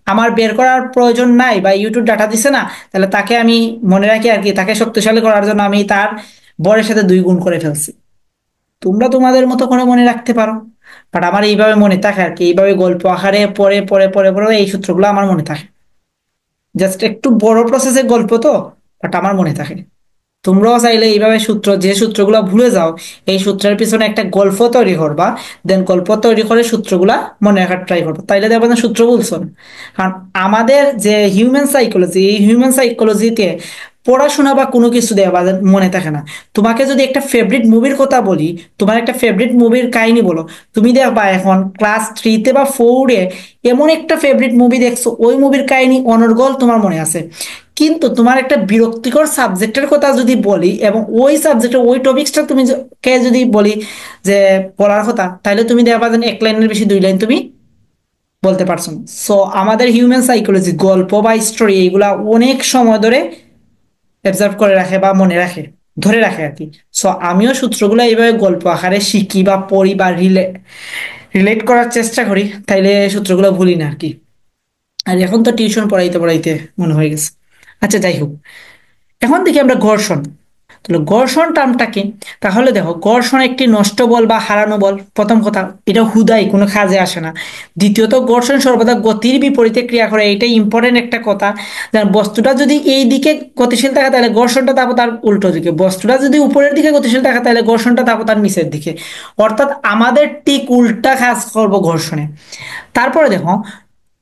আমার বের করার প্রয়োজন নাই বা ইউটিউব ডাটা দিছে না, তাহলে তাকে আমি মনে রাখি আর কি, তাকে শক্তিশালী করার জন্য আমি তার বরের সাথে 2 গুণ করে ফেলছি। তোমরা তোমাদের মতো করে মনে রাখতে পারো, বাট আমার এইভাবে মনে থাকে আর কি, এইভাবে গল্প আকারে পড়ে পড়ে পড়ে পড়ে এই সূত্রগুলো আমার মনে থাকে। জাস্ট একটু বড় প্রসেসের গল্প তো, বাট আমার মনে থাকে। তোমরাও চাইলে এইভাবে সূত্র, যে সূত্রগুলো ভুলে যাও, এই সূত্রের পিছনে একটা গল্প তৈরি করবা, দেন গল্প তৈরি করে সূত্রগুলা মনে রাখার ট্রাই করবো, তাইলে দেখবো না সূত্র বলছো না। কারণ আমাদের যে হিউম্যান সাইকোলজি, এই হিউম্যান সাইকোলজিতে পড়াশোনা বা কোনো কিছু দেওয়া বা মনে থাকে না। তোমাকে যদি একটা ফেভারিট মুভির কথা বলি, তোমার একটা ফেভারিট মুভির কাহিনী বলো, তুমি দেখবা এখন ক্লাস 3-তে বা 4-এ এমন একটা ফেভারিট মুভি দেখছো, ওই মুভির কাহিনী অনর্গল তোমার মনে আছে। কিন্তু তোমার একটা বিরক্তিকর সাবজেক্টের কথা যদি বলি, এবং ওই সাবজেক্টের ওই টপিকসটা তুমি কে যদি বলি যে পড়ার কথা, তাহলে তুমি দেখবা যে 1 লাইনের বেশি 2 লাইন তুমি বলতে পারছো না। সো আমাদের হিউম্যান সাইকোলজি গল্প বা স্টোরি এইগুলা অনেক সময় ধরে অবজার্ভ করে রাখে বা মনে রাখে, ধরে রাখে আর কি। সো আমিও সূত্রগুলো এইভাবে গল্প আকারে শিখি বা পড়ি বা রিলেট করার চেষ্টা করি, তাইলে সূত্রগুলো ভুলি না আর কি। আর এখন তো টিউশন পড়াইতে পড়াইতে মনে হয়ে গেছে। আচ্ছা, যাই হোক, এখন দেখি আমরা ঘর্ষণ। তাহলে ঘর্ষণ টার্মটা কি? তাহলে দেখো, ঘর্ষণ একটি নষ্ট বল বা হারানো বল, প্রথম কথা, এটা হুদাই কোনো কাজে আসে না। দ্বিতীয়ত, ঘর্ষণ সর্বদা গতির বিপরীতে ক্রিয়া করে, এটাই ইম্পর্টেন্ট একটা কথা। বস্তুটা যদি এই দিকে গতিশীল থাকে, তাহলে ঘর্ষণটা থাকবে তার উল্টো দিকে, বস্তুটা যদি উপরের দিকে গতিশীল থাকে, তাহলে ঘর্ষণটা থাকবে তার নিচের দিকে। অর্থাৎ আমাদের ঠিক উল্টা কাজ করবো ঘর্ষণে। তারপরে দেখো,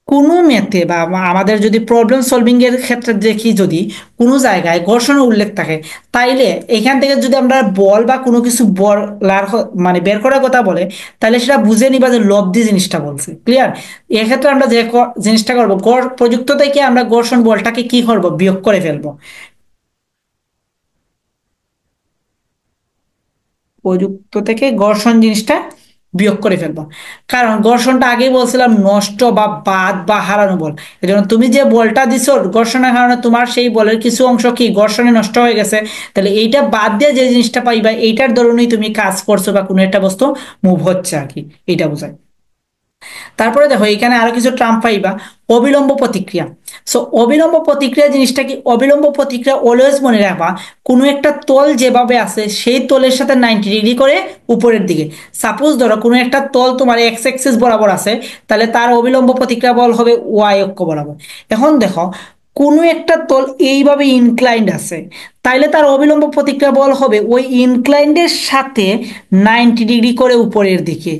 কোনো ম্যাথে বা আমাদের যদি প্রবলেম সলভিং এর ক্ষেত্রে দেখি, যদি কোনো জায়গায় ঘর্ষণের উল্লেখ থাকে, তাইলে এখান থেকে যদি আমরা বল বা কোনো কিছু বলার মানে বের করার কথা বলে, তাহলে সেটা বুঝে নিবা যে লব্ধি জিনিসটা বলছে। ক্লিয়ার? এক্ষেত্রে আমরা যে জিনিসটা করবো, গড় প্রযুক্ত থেকে আমরা ঘর্ষণ বলটাকে কি করব, বিয়োগ করে ফেলবো। প্রযুক্ত থেকে ঘর্ষণ জিনিসটা বিয়োগ করে ফেলবো। কারণ ঘর্ষণটা আগেই বলছিলাম নষ্ট বা বাদ বা হারানো বল। এই জন্য তুমি যে বলটা দিছো ঘর্ষণের কারণে তোমার সেই বলের কিছু অংশ কি ঘর্ষণে নষ্ট হয়ে গেছে, তাহলে এইটা বাদ দিয়ে যে জিনিসটা পাইবা, এইটার দরুনই তুমি কাজ করছো বা কোনো একটা বস্তু মুভ হচ্ছে আর কি, এইটা বোঝায়। তারপরে দেখো এখানে আরো কিছু ট্রাম্প পাইবা, অবিলম্ব প্রতিক্রিয়া। সো অবিলম্ব প্রতিক্রিয়া জিনিসটা কি? অবিলম্ব প্রতিক্রিয়া অলওয়েজ মনে রাখবা, কোনো একটা তল যেভাবে আছে সেই তলের সাথে 90 ডিগ্রি করে উপরের দিকে। সাপোজ ধরো কোনো একটা তল তোমার এক্স এক্সিস বরাবর আছে, তাহলে তার অবিলম্ব প্রতিক্রিয়া বল হবে ওয়াই অক্ষ বরাবর। এখন দেখো, কোনো একটা তল এইভাবে ইনক্লাইন্ড আছে, তাইলে তার অবিলম্ব প্রতিক্রিয়া বল হবে ওই ইনক্লাইন্ডের সাথে 90 ডিগ্রি করে উপরের দিকে।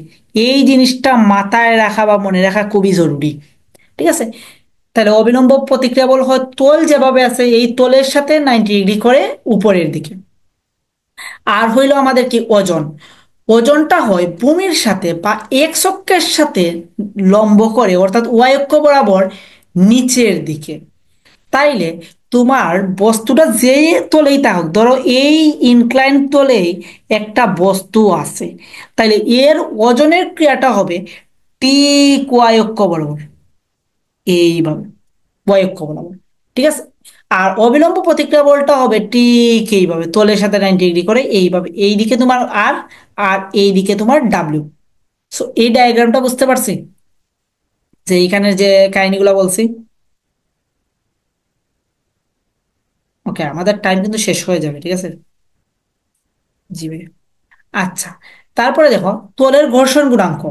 এই জিনিসটা মাথায় রাখা বা মনে রাখা খুবই জরুরি। ঠিক আছে? তাহলে অবিলম্ব প্রতিক্রিয়া বল হয় তল যেভাবে আছে এই তলের সাথে 90 ডিগ্রি করে উপরের দিকে। আর হইলো আমাদের কি ওজন। ওজনটা হয় ভূমির সাথে বা এক্স অক্ষের সাথে লম্ব করে, অর্থাৎ ওয়াই অক্ষ বরাবর নিচের দিকে। তাইলে তোমার বস্তুটা যেই তলেই থাকুক, ধরো এই ইনক্লাইন তলে একটা বস্তু আছে, তাইলে এর ওজনের ক্রিয়াটা হবে ঠিক ওয়াই অক্ষ বরাবর, এইভাবে ওয়াই অক্ষ বরাবর। ঠিক আছে। আর অবিলম্ব প্রতিক্রিয়া বলটা হবে ঠিক এইভাবে তলের সাথে 90 ডিগ্রি করে, এইভাবে এইদিকে তোমার আর, আর এইদিকে তোমার ডাব্লিউ। সো এই ডায়াগ্রামটা বুঝতে পারছি, যে এইখানের যে কাহিনীগুলো বলছি। ওকে, আমাদের টাইম কিন্তু শেষ হয়ে যাবে, ঠিক আছে। জি ভাই। আচ্ছা, তারপরে দেখো তলের ঘর্ষণ গুণাঙ্ক।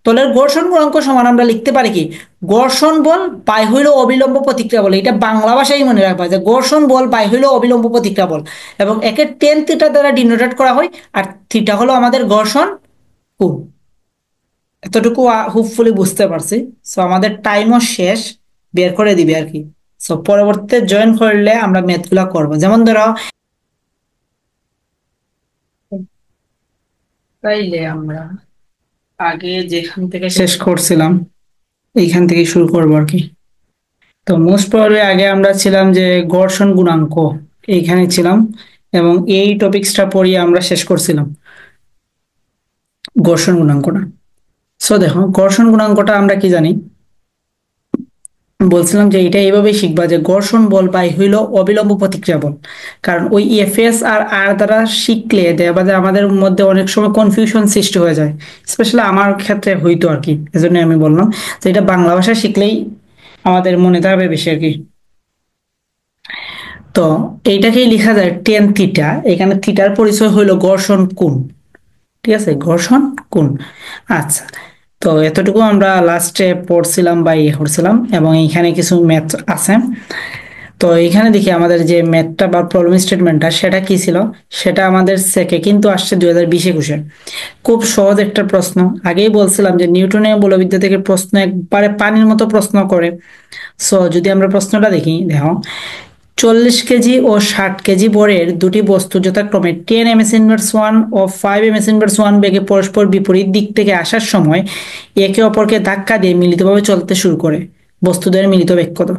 তলের ঘর্ষণ গুণাঙ্ক সমান আমরা লিখতে পারি কি, ঘর্ষণ বল বাই হইল অবিলম্ব প্রতিক্রিয়া বল। এটা বাংলা ভাষায় মনে রাখবা যে ঘর্ষণ বল বাই হইল অবিলম্ব প্রতিক্রিয়া বল, এবং একে টেন থিটা দ্বারা ডিনোটেট করা হয়। আর থিটা হলো আমাদের ঘর্ষণ কোণ। এতটুকু হোপফুলি বুঝতে পারছি। সো আমাদের টাইমও শেষ, বের করে দিবে আর কি। সো পরবর্তীতে জয়েন করলে আমরা ম্যাথ গুলা করবো, যেমন ধরো তাইলে আমরা আগে যেখান থেকে শেষ করছিলাম এইখান থেকে শুরু করবো আর কি। তো মোস্ট প্রবাবলি আগে আমরা ছিলাম যে ঘর্ষণ গুণাঙ্ক, এইখানে ছিলাম, এবং এই টপিকসটা পড়িয়ে আমরা শেষ করছিলাম ঘর্ষণ গুণাঙ্কটা। সো দেখো ঘর্ষণ গুণাঙ্কটা আমরা কি জানি, বলছিলাম যে এটা এইভাবেই শিখবা যে ঘর্ষণ বল বাই হইল অবিলম্ব প্রতিক্রিয়া বল। কারণ ওই এফএস আর আর দ্বারা শিখলে দেখা যায় আমাদের মধ্যে অনেক সময় কনফিউশন সৃষ্টি হয়ে যায়, স্পেশালি আমার ক্ষেত্রে হইতো আর কি। এজন্য আমি বললাম যে এটা বাংলা ভাষায় শিখলেই আমাদের মনে থাকবে বেশি আর কি। তো এইটাকেই লেখা যায় টেন থিটা, এখানে থিটার পরিচয় হইলো ঘর্ষণ কোণ। ঠিক আছে, ঘর্ষণ কোণ। আচ্ছা, তো এতটুকু আমরা লাস্টে পড়ছিলাম বা ইয়ে করছিলাম, এবং এইখানে কিছু ম্যাথ আছে। তো এখানে দেখি আমাদের যে ম্যাথটা বা প্রবলেম স্টেটমেন্টটা সেটা কি ছিল। সেটা আমাদের সেকে কিন্তু আসছে 2020-21-এ। খুব সহজ একটা প্রশ্ন। আগেই বলছিলাম যে নিউটনীয় বলবিদ্যা থেকে প্রশ্ন একবারে পানির মতো প্রশ্ন করে। সো যদি আমরা প্রশ্নটা দেখি, দেখো 40 কেজি ও 60 কেজি ভরের দুটি বস্তু যথাক্রমে 10 m/s 1 ও 5 m/s 1 বেগে পরস্পর বিপরীত দিক থেকে আসার সময় একে অপরকে ধাক্কা দিয়ে মিলিতভাবে চলতে শুরু করে, বস্তুদের মিলিত বেগ কত?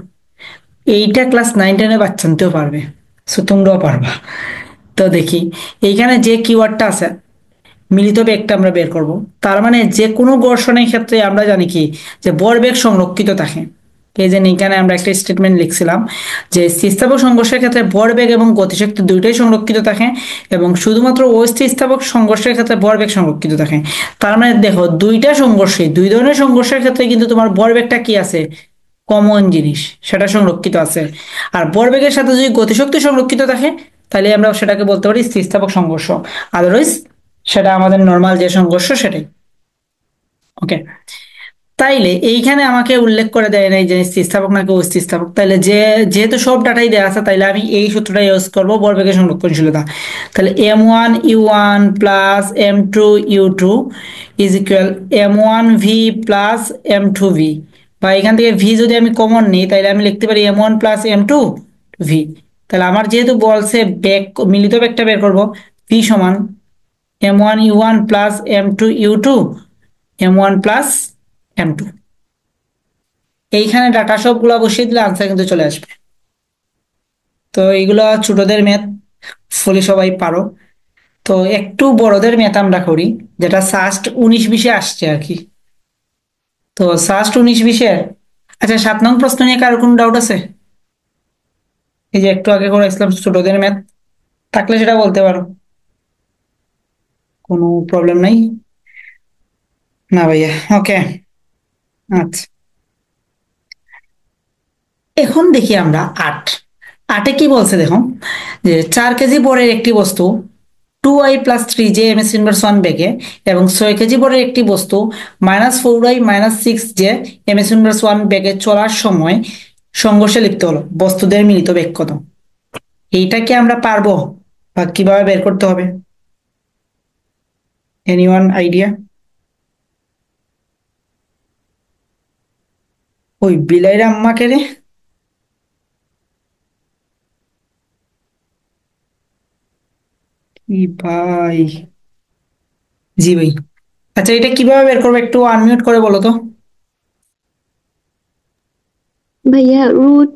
এইটা ক্লাস 9-10 বাচ্চা নিতেও পারবে, সো তোমরাও পারবা। তো দেখি, এইখানে যে কিওয়ার্ডটা আছে মিলিত বেগটা আমরা বের করব। তার মানে যে কোনো ঘর্ষণের ক্ষেত্রে আমরা জানি কি, যে ভরবেগ সংরক্ষিত থাকে। এই যে এখানে আমরা একটা স্টেটমেন্ট লিখছিলাম যে স্থিতিস্থাপক সংঘর্ষের ক্ষেত্রে ভরবেগ এবং গতিশক্তি দুইটাই সংরক্ষিত থাকে, এবং শুধুমাত্র অস্থিতিস্থাপক সংঘর্ষের ক্ষেত্রে ভরবেগ সংরক্ষিত থাকে। তার মানে দেখো দুইটা সংঘর্ষে, দুই ধরনের সংঘর্ষের ক্ষেত্রে কিন্তু তোমার ভরবেগটা কি আছে, কমন জিনিস, সেটা সংরক্ষিত আছে। আর ভরবেগের সাথে যদি গতিশক্তি সংরক্ষিত থাকে, তাহলে আমরা সেটাকে বলতে পারি স্থিতিস্থাপক সংঘর্ষ। আদারওয়াইজ সেটা আমাদের নর্মাল যে সংঘর্ষ সেটাই। ওকে, তাইলে এইখানে আমাকে উল্লেখ করে দেয় নাই যে স্থিতিস্থাপক নাকি অস্থিতিস্থাপক। তাইলে যেহেতু সব ডাটাই দেওয়া আছে, তাইলে আমি এই সূত্রটা ইউজ করবো, ভরবেগের সংরক্ষণশীলতা। তাহলে m1 u1 plus m2 u2 is equal m1 v plus m2 v। বা এখান থেকে v যদি আমি কমন নিই, তাহলে আমি লিখতে পারি m1 প্লাস m2 v। তাহলে আমার যেহেতু বলছে বেগ, মিলিত বেগটা বের করবো, v সমান m1 u1 plus m2 u2 m1 plus m2। এইখানে ডাটা সবগুলো বসিয়ে দিলে আনসার কিন্তু চলে আসবে। তো এইগুলো ছোটদের ম্যাথ, ফুলি সবাই পারো। তো একটু বড়দের ম্যাথ আমরা করি, যেটা সাস্ট 19-20-এ আসছে আর কি। তো সাস্ট 19-20-এ, আচ্ছা 7 নং প্রশ্ন নিয়ে কারো কোনো ডাউট আছে? এই যে একটু আগে করে ইসলাম ছোটদের ম্যাথ, থাকলে সেটা বলতে পারো, কোনো প্রবলেম নাই। না ভাইয়া, ওকে। আচ্ছা, এখন দেখি আমরা আট। আটে কি বলছে দেখো, যে 4 কেজি বরের একটি বস্তু 2i+3j m/s1 বেগে, এবং 6 কেজি বরের একটি বস্তু -4i-6j m/s1 বেগে চলার সময় সংঘর্ষে লিপ্ত হলো, বস্তুদের মিলিত বেগ কত? এইটা কি আমরা পারবো, বা কিভাবে বের করতে হবে? Anyone idea? ওই বিলাইরা আম্মাকে রে, কি ভাই। জি ভাই। আচ্ছা, এটা কিভাবে বের করবো একটু আনমিউট করে বলো তো। ভাইয়া রুট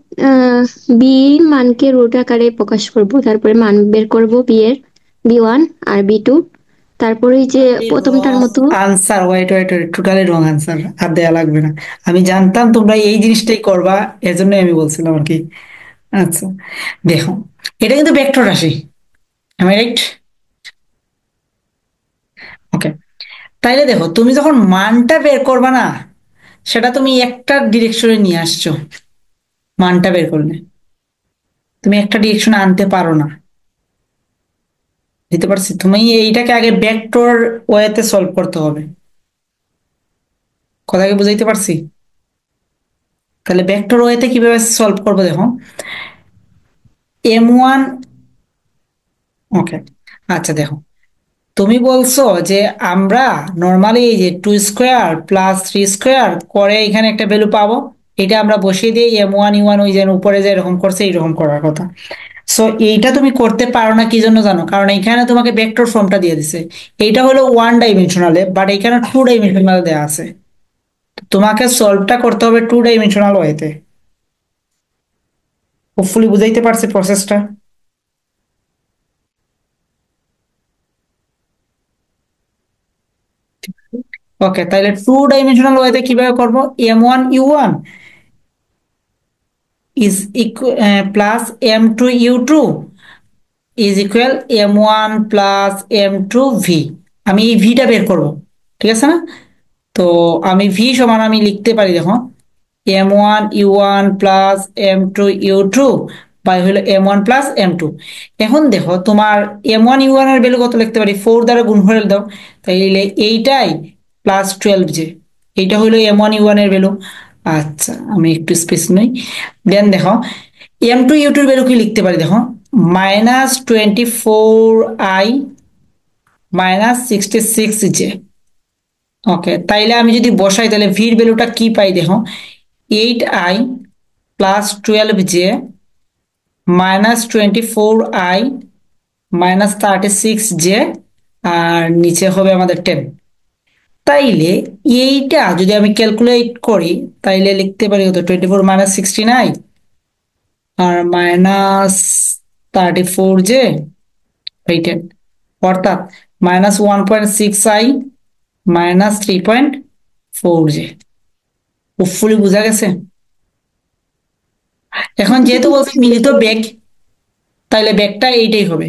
বি মানকে রুট আকারে প্রকাশ করব, তারপরে মান বের করব বি এর, বি 1 আর বি 2, তারপরে ওই যে প্রথমটার রং মতো। Answer, wait wait wait, totally wrong answer, আর দেয়া লাগবে না। আমি জানতাম তোমরা এই জিনিসটাই করবা, এজন্যই আমি বলছিলাম আর কি। আচ্ছা, দেখো, এটা কিন্তু ভেক্টর রাশি, এম আই রাইট? ওকে, তাইলে দেখো, তুমি যখন মানটা বের করবা না, সেটা তুমি একটা ডিরেকশনে নিয়ে আসছো। মানটা বের করলে তুমি একটা ডিরেকশনে আনতে পারো না। দিতে পারছি? তুমি এইটাকে আগে ভেক্টর ওয়েতে সলভ করতে হবে। কথা কি বুঝাইতে পারছি? তাহলে ভেক্টর ওয়েতে কিভাবে সলভ করবো, দেখো, M1, ওকে, আচ্ছা দেখো, তুমি বলছো যে আমরা নর্মালি এই যে 2² + 3² করে এখানে একটা ভ্যালু পাবো, এটা আমরা বসিয়ে দিই M1 U1, ওই যে উপরে যে এরকম করছে এইরকম করার কথা। সো এইটা তুমি করতে পারো না, কি জন্য জানো? কারণ এখানে তোমাকে ভেক্টর ফর্মটা দিয়ে দিছে। এইটা হলো 1 ডাইমেনশনালে, বাট এখানে 2 ডাইমেনশনাল দেওয়া আছে। তোমাকে সলভটা করতে হবে 2 ডাইমেনশনাল ওয়েতে। হোপফুলি বুঝাইতে পারছি প্রসেসটা? ওকে, তাহলে 2 ডাইমেনশনাল ওয়েতে কিভাবে করবো? M1 U1 is equal plus M2 U2 is equal M1 plus M2 V। আমি এই ভিটা বের করব, ঠিক আছে না? তো আমি ভি সমান আমি লিখতে পারি, দেখো, M1 U1 plus M2 U2 by হলো M1 প্লাস M2। এখন দেখো, তোমার M1 U1 এর ভ্যালু কত লিখতে পারি? 4 দ্বারা গুণ করে দাও, তাইলে এইটাই +12 যে, এইটা হলো M1 U1 এর ভ্যালু। আচ্ছা, আমি একটু স্পেস নই। দেন দেখো, M2 U2 এর ভ্যালু কি লিখতে পারি? দেখো, -24I -66 যে। ওকে, তাইলে আমি যদি বসাই, তাহলে ভির ভ্যালুটা কি পাই? দেখো, 8I + 12J -24I -36J, আর নিচে হবে আমাদের 10। তাইলে এইটা যদি আমি ক্যালকুলেট করি, তাইলে লিখতে পারি কত? 24 - 69 আর -34J বাই 10, অর্থাৎ -1.6I -3.4J। হোপফুলি বোঝা গেছে? এখন যেহেতু বলছে মিলিত বেগ, তাইলে বেগটা এইটাই হবে।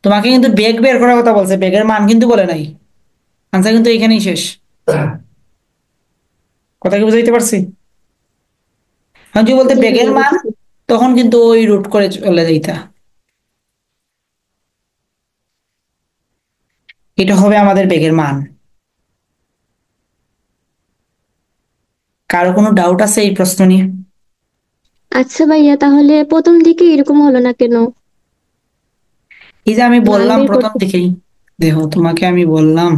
তোমাকে কিন্তু বেগ বের করার কথা বলছে, বেগের মান কিন্তু বলে নাই। আনসার কিন্তু এখানেই শেষ। কথা কি বুঝাইতে পারছি? আমি যদি বলতে জি বেগের ভাইয়া মান, বুঝছি। তখন কিন্তু ওই রুট করে চলে যাইতা। এটা হবে আমাদের বেগের মান। কারো কোনো ডাউট আছে এই প্রশ্ন নিয়ে? আচ্ছা ভাইয়া, তাহলে প্রথম দিকে এরকম হলো না কেন? এই যে আমি মান বললাম বের প্রথম করতে। দিকেই, দেখো তোমাকে আমি বললাম,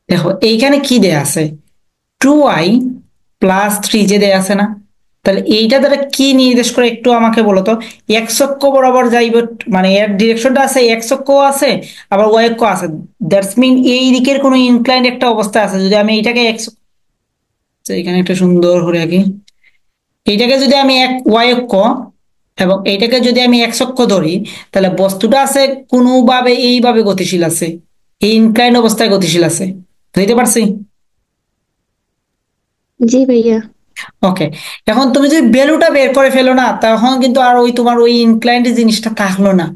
দেখো এইখানে কি দেয়া আছে? 2I + 3 যে দেয়া আছে না? তাহলে এইটা দ্বারা কি নির্দেশ করে একটু আমাকে বলো তো। এক্স অক্ষ বরাবর যাইব, মানে এর ডিরেকশনটা আছে, এক্স অক্ষ আছে, আবার ওয়াই অক্ষ আছে। দ্যাটস মিন এই দিকের কোনো ইনক্লাইন্ড একটা অবস্থা আছে। যদি আমি এইটাকে এক্স, এখানে একটা সুন্দর করে আঁকি, এইটাকে যদি আমি এক ওয়াই অক্ষ এবং এইটাকে যদি আমি এক্স অক্ষ ধরি, তাহলে বস্তুটা আছে কোনোভাবে এইভাবে গতিশীল আছে, এই ইনক্লাইন্ড অবস্থায় গতিশীল আছে। বুঝতে পারছি? জি ভাইয়া। ওকে, এখন তুমি যদি ভ্যালুটা বের করে ফেলো না, তখন কিন্তু আর ওই তোমার ওই ইনক্লাইন্ড জিনিসটা থাকলো না,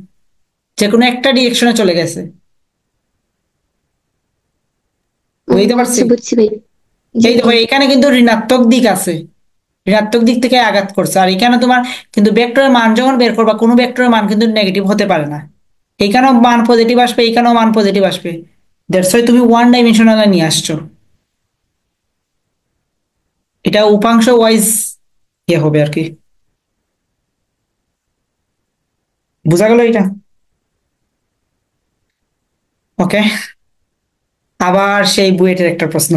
যে কোনো একটা ডিরেকশনে চলে গেছে। ও বুঝতে পারছি? আচ্ছা, বুঝছি ভাইয়া। জি এই দেখো, ভাইয়া। এখানে কিন্তু ঋণাত্মক দিক আছে, ঋণাত্মক দিক থেকে আঘাত করছে। আর এখানে তোমার কিন্তু ভেক্টরের মান যখন বের করবা, কোনো ভেক্টরের মান কিন্তু নেগেটিভ হতে পারে না। এইখানেও মান পজিটিভ আসবে, এইখানেও মান পজিটিভ আসবে। দ্যাটস ওয়াই তুমি 1 ডাইমেনশনালে নিয়ে আসছো। এটা উপাংশ ওয়াইজ ইয়ে হবে আর কি। বোঝা গেল এটা? ওকে, আবার সেই বুয়েটের একটা প্রশ্ন,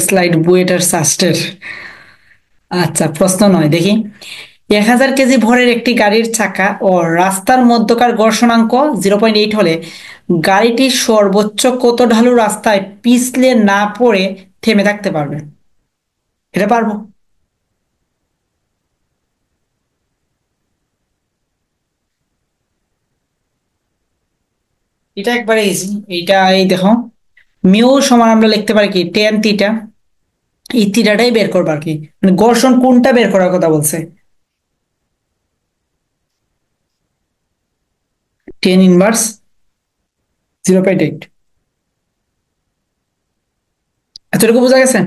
স্লাইড বুয়েট আর সাস্টের। আচ্ছা, প্রশ্ন নয়, দেখি, 1000 কেজি ভরের একটি গাড়ির চাকা ও রাস্তার মধ্যকার ঘর্ষণাঙ্ক 0.8 হলে গাড়িটি সর্বোচ্চ কত ঢালু রাস্তায় পিছলে না পড়ে থেমে থাকতে পারবে? এটা পারবো? এটা একবারে ইজি। এইটা এই দেখো, মিউ সমান আমরা লিখতে পারি কি, টেন থিটা। এই থিটাটাই বের করবো আর কি, মানে ঘর্ষণ কোনটা বের করার কথা বলছে, 10 ইনভার্স 0.8। এতটুকু বোঝা গেছে?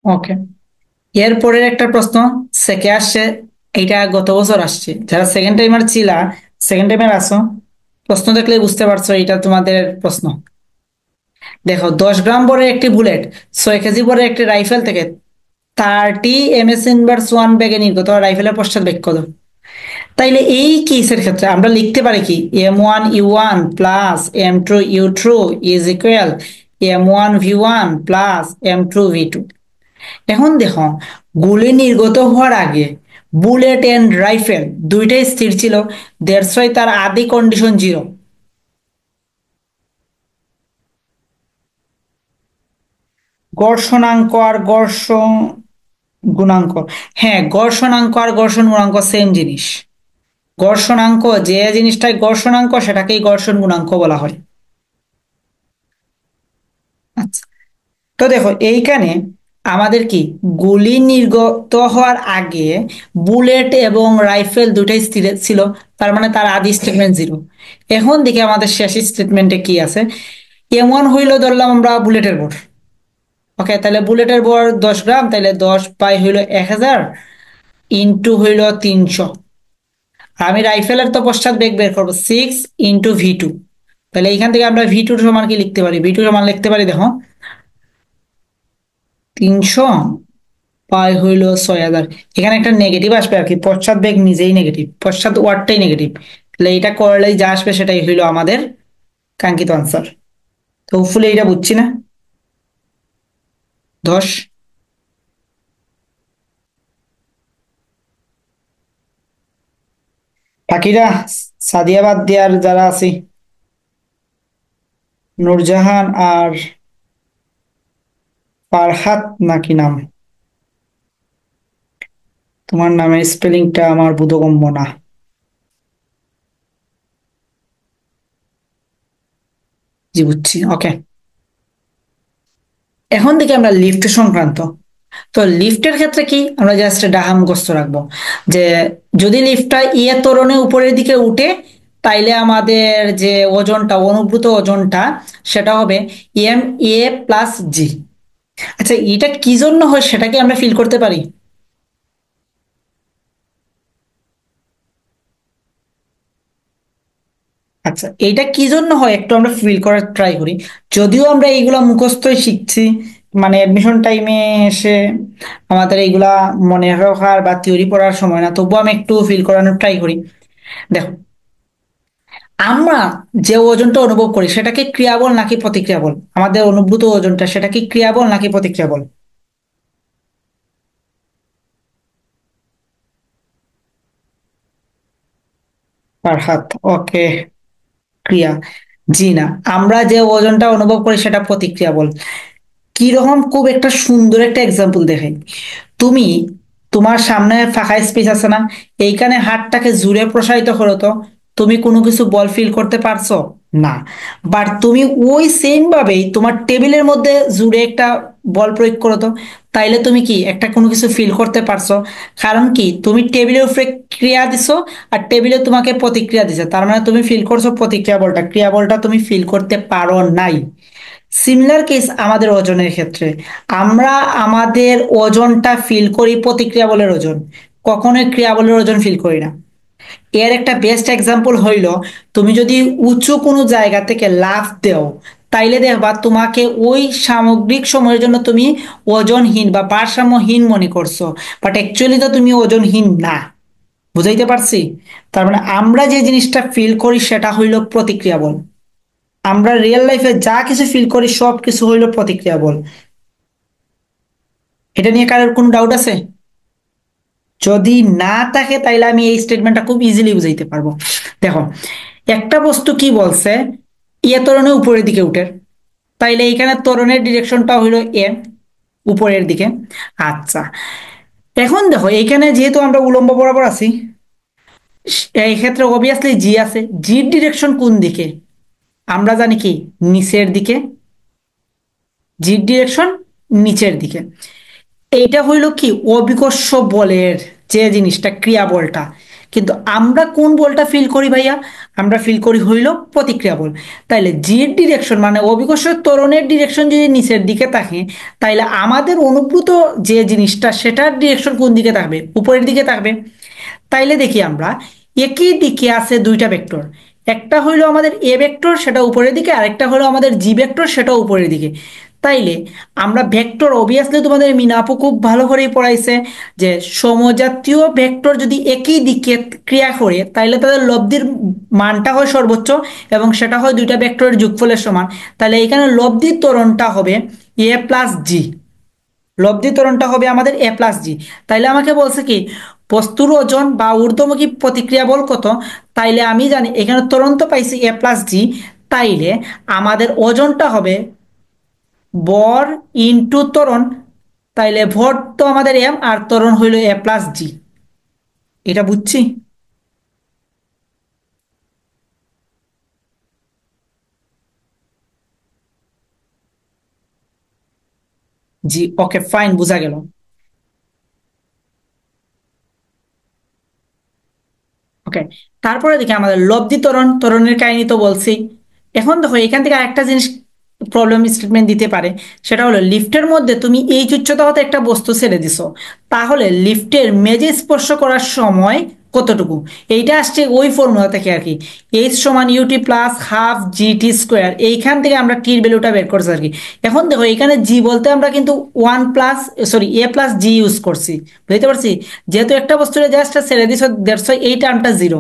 ওকে, এরপরের একটা প্রশ্ন সেকে আসছে। এইটা গত বছর আসছে, যারা সেকেন্ড টাইমার ছিলা, সেকেন্ড টাইমার আসো, প্রশ্ন দেখলে বুঝতে পারছো এটা তোমাদের প্রশ্ন। দেখো, 10 গ্রাম ভরের একটি বুলেট 6 কেজি ভরের একটি রাইফেল থেকে 30 ms/1 বেগে নির্গত রাইফেলের পশ্চাৎ বেগ কত? তাইলে এই কেসের ক্ষেত্রে আমরা লিখতে পারি কি, M1U1 plus M2U2 is equal M1V1 plus M2V2। এখন দেখো, গুলি নির্গত হওয়ার আগে বুলেট এন্ড রাইফেল দুইটাই স্থির ছিল, দ্যাটস ওয়াই তার আদি কন্ডিশন 0। ঘর্ষণাঙ্ক আর ঘর্ষণ গুণাঙ্ক, হ্যাঁ ঘর্ষণাঙ্ক আর ঘর্ষণ গুণাঙ্ক সেম জিনিস। ঘর্ষণাঙ্ক, যে জিনিসটাই ঘর্ষণাঙ্ক সেটাকেই ঘর্ষণ গুণাঙ্ক বলা হয়। আচ্ছা, তো দেখো এইখানে আমাদের কি, গুলি নির্গত হওয়ার আগে বুলেট এবং রাইফেল দুটাই স্থির ছিল, তার মানে তার আদি স্টেটমেন্ট 0। এখন দেখি আমাদের শেষ স্টেটমেন্টে কি আছে। M1 হইলো ধরলাম আমরা বুলেটের ভর। ওকে, তাহলে বুলেটের ভর 10 গ্রাম, তাহলে 10 বাই হইলো 1000 ইন্টু হইলো 300। আমি রাইফেলের তো পশ্চাৎ বেগ বের করবো 6 × V2। তাহলে এইখান থেকে আমরা V2 সমান কি লিখতে পারি, V2 সমান লিখতে পারি দেখো, 300 বাই হইলো 6000। এখানে একটা নেগেটিভ আসবে আর কি, পশ্চাৎ বেগ নিজেই নেগেটিভ, পশ্চাৎ ওয়ার্ডটাই নেগেটিভ। তাহলে এটা করলেই যা আসবে সেটাই হইলো আমাদের কাঙ্ক্ষিত আনসার। তো হোপফুলি এটা বুঝছি না। 10। বাকিরা সাদিয়া বাদ দেয়ার যারা আছি, নূরজাহান আর ফারহাত নাকি নাম, তোমার নামের স্পেলিংটা আমার বোধগম্য না। জি বুঝছি, ওকে। এখন থেকে আমরা লিফট সংক্রান্ত। তো লিফটের ক্ষেত্রে কি, আমরা জাস্ট ডাহা মুখস্থ রাখবো যে যদি লিফটটা ত্বরণে উপরের দিকে উঠে, তাইলে আমাদের যে ওজনটা, অনুভূত ওজনটা, সেটা হবে Ma+G। আচ্ছা, এটা কি জন্য হয় সেটা কি আমরা ফিল করতে পারি? আচ্ছা, এটা কি জন্য হয় একটু আমরা ফিল করার ট্রাই করি। যদিও আমরা এইগুলা মুখস্থই শিখছি, মানে এডমিশন টাইমে এসে আমাদের এইগুলা মনে রাখার বা থিওরি পড়ার সময় না, তবুও আমি একটু ফিল করানোর ট্রাই করি। দেখো, আমরা যে ওজনটা অনুভব করি সেটা কি ক্রিয়াবল নাকি প্রতিক্রিয়া বল? আমাদের অনুভূত ওজনটা সেটা কি ক্রিয়াবল নাকি প্রতিক্রিয়া বল? ফারহাত, ওকে। ক্রিয়া। জি না, আমরা যে ওজনটা অনুভব করি সেটা প্রতিক্রিয়া বল। কিরকম, খুব একটা সুন্দর একটা এক্সাম্পল দেখাই। তুমি, তোমার সামনে ফাঁকা স্পেস আছে না, এইখানে হাতটাকে জুড়ে প্রসারিত করো তো, তুমি কোনো কিছু বল ফিল করতে পারছো? না। বাট তুমি ওই সেম ভাবেই তোমার টেবিলের মধ্যে জুড়ে একটা বল প্রয়োগ করো তো, তাইলে তুমি কি একটা কোনো কিছু ফিল করতে পারছো? কারণ কি, তুমি টেবিলের উপরে ক্রিয়া দিছো আর টেবিলে তোমাকে প্রতিক্রিয়া দিছে, তার মানে তুমি ফিল করছো প্রতিক্রিয়া বলটা, ক্রিয়া বলটা তুমি ফিল করতে পারো নাই। সিমিলার কেস আমাদের ওজনের ক্ষেত্রে, আমরা আমাদের ওজনটা ফিল করি প্রতিক্রিয়া বলের ওজন, কখনোই ক্রিয়া বলের ওজন ফিল করি না। এর একটা বেস্ট এক্সাম্পল হইল, তুমি যদি উঁচু কোনো জায়গা থেকে লাফ দেও, তাইলে দেখবা তোমাকে ওই সামগ্রিক সময়ের জন্য তুমি ওজনহীন বা ভারসাম্যহীন মনে করছো, বাট অ্যাকচুয়ালি তো তুমি ওজনহীন না। বুঝাইতে পারছি? তার মানে আমরা যে জিনিসটা ফিল করি সেটা হইল প্রতিক্রিয়া বল। আমরা রিয়েল লাইফে যা কিছু ফিল করি সব কিছু হইল প্রতিক্রিয়া বল। এটা নিয়ে কারোর কোনো ডাউট আছে? যদি না থাকে তাইলে আমি এই স্টেটমেন্টটা খুব ইজিলি বুঝাইতে পারবো। দেখো, একটা বস্তু কি বলছে, ত্বরণে উপরের দিকে উঠে, তাইলে এখানে ত্বরণের ডিরেকশনটা হইলো উপরের দিকে। আচ্ছা, এখন দেখো এখানে যেহেতু আমরা উলম্ব বরাবর আছি, এই ক্ষেত্রে অবভিয়াসলি জি আছে। জির ডিরেকশন কোন দিকে? আমরা জানি কি নিচের দিকে। জির ডিরেকশন নিচের দিকে। এইটা হইল কি অবিকর্ষ বলের যে জিনিসটা, ক্রিয়া বলটা। কিন্তু আমরা কোন বলটা ফিল করি ভাইয়া? আমরা ফিল করি হইল প্রতিক্রিয়া বল। তাইলে জির ডিরেকশন মানে অবিকর্ষ ত্বরণের ডিরেকশন যদি নিচের দিকে থাকে, তাইলে আমাদের অনুভূত যে জিনিসটা সেটার ডিরেকশন কোন দিকে থাকবে? উপরের দিকে থাকবে। তাইলে দেখি আমরা একই দিকে আছে দুইটা ভেক্টর, একটা হইলো আমাদের এ ভেক্টর সেটা উপরের দিকে, আরেকটা হলো আমাদের জি ভেক্টর সেটা উপরের দিকে। তাইলে আমরা ভেক্টর অবভিয়াসলি তোমাদের মিনা আপু খুব ভালো করেই পড়াইছে যে সমজাতীয় ভেক্টর যদি একই দিকে ক্রিয়া করে তাইলে তাদের লব্ধির মানটা হয় সর্বোচ্চ এবং সেটা হয় দুইটা ভেক্টরের যোগফলের সমান। তাহলে এখানে লব্ধির ত্বরণটা হবে এ প্লাস জি। লব্ধি ত্বরণটা হবে আমাদের এ প্লাস জি। তাইলে আমাকে বলছে কি বস্তুর ওজন বা ঊর্ধ্বমুখী প্রতিক্রিয়া বল কত? তাইলে আমি জানি এখানে ত্বরণ তো পাইছি এ প্লাস জি। তাইলে আমাদের ওজনটা হবে বর ইনটু ত্বরণ। তাইলে ভর তো আমাদের এম আর ত্বরণ হইল এ প্লাস জি। এটা বুঝছি? জি, ওকে, ফাইন, বোঝা গেল। ওকে, তারপরে দেখি আমাদের লব্ধি ত্বরণ, ত্বরণের কাহিনী তো বলছি। এখন দেখো এখান থেকে আরেকটা জিনিস প্রবলেম স্টেটমেন্ট দিতে পারে, সেটা হলো লিফটের মধ্যে তুমি এই উচ্চতা হতে একটা বস্তু ছেড়ে দিছো, তাহলে লিফটের মেঝে স্পর্শ করার সময় কতটুকু? এইটা আসছে ওই ফর্মুলা থেকে আর কি, এইচ সমান U T plus half G T square. এইখান থেকে আমরা টির ভ্যালুটা বের করছি আর কি। এখন দেখো এখানে জি বলতে আমরা কিন্তু ওয়ান প্লাস, সরি, এ প্লাস জি ইউজ করছি, বুঝতে পারছি? যেহেতু একটা বস্তুরে জাস্ট ছেড়ে দিছো, দ্যাটস ওয়াই এই টার্মটা জিরো।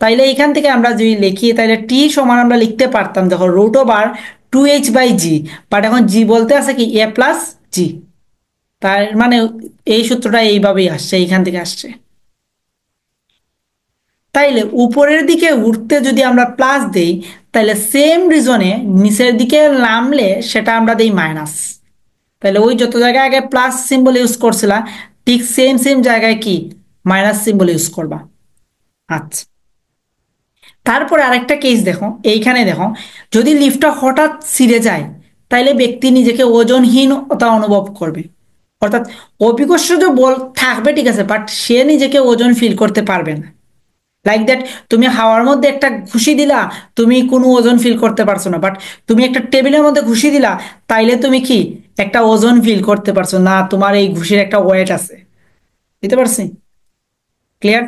তাইলে এখান থেকে আমরা যদি লিখি তাহলে টি সমান আমরা লিখতে পারতাম দেখো রুট ওভার 2h/g। বাট এখন জি বলতে আছে কি এ প্লাস জি। তার মানে এই সূত্রটা এইভাবেই আসছে, এইখান থেকে আসছে। তাইলে উপরের দিকে উঠতে যদি আমরা প্লাস দেই, তাহলে সেম রিজনে নিচের দিকে নামলে সেটা আমরা দেই মাইনাস। তাহলে ওই যত জায়গায় আগে প্লাস সিম্বল ইউজ করছিলাম, ঠিক সেম সেম জায়গায় কি মাইনাস সিম্বল ইউজ করবা। আচ্ছা, তারপরে আরেকটা কেস দেখো, এইখানে দেখো যদি লিফটটা হঠাৎ ছিঁড়ে যায় তাইলে ব্যক্তি নিজেকে ওজনহীনতা অনুভব করবে। অর্থাৎ অবিকর্ষজ বল থাকবে ঠিক আছে, বাট সে নিজেকে ওজন ফিল করতে পারবে না। লাইক দ্যাট, তুমি হাওয়ার মধ্যে একটা ঘুষি দিলা, তুমি কোনো ওজন ফিল করতে পারছো না। বাট তুমি একটা টেবিলের মধ্যে ঘুষি দিলা, তাইলে তুমি কি একটা ওজন ফিল করতে পারছো না, তোমার এই ঘুষির একটা ওয়েট আছে। বুঝতে পারছি? ক্লিয়ার?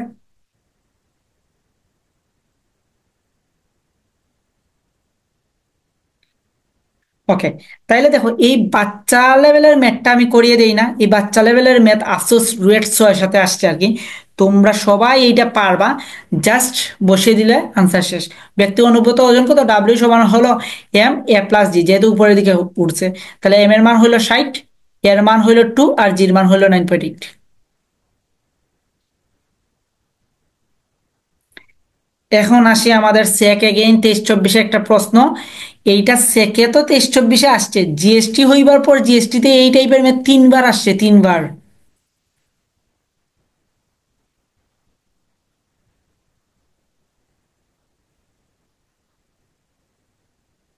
ওকে, তাইলে দেখো এই বাচ্চা লেভেলের ম্যাথটা আমি করিয়ে দেই না, এই বাচ্চা লেভেলের ম্যাথ আসোস রুয়েট ছয়ের সাথে আসছে আর কি। তোমরা সবাই এইটা পারবা, জাস্ট বসিয়ে দিলে আনসার শেষ। ব্যক্তি অনুভূত ওজন কত? ডাব্লিউ সমান হলো এম এ প্লাস জি, যেহেতু উপরের দিকে উঠছে। তাহলে এম এর মান হলো 60, এর মান হলো 2 আর জির মান হলো 9.8। এখন আসি আমাদের সেক এগেইন 23-24 একটা প্রশ্ন। এইটা সেকে তো 23-24 আসছে, জিএসটি হইবার পর জিএসটি তে এই টাইপের ম্যাথ তিনবার আসছে, তিনবার।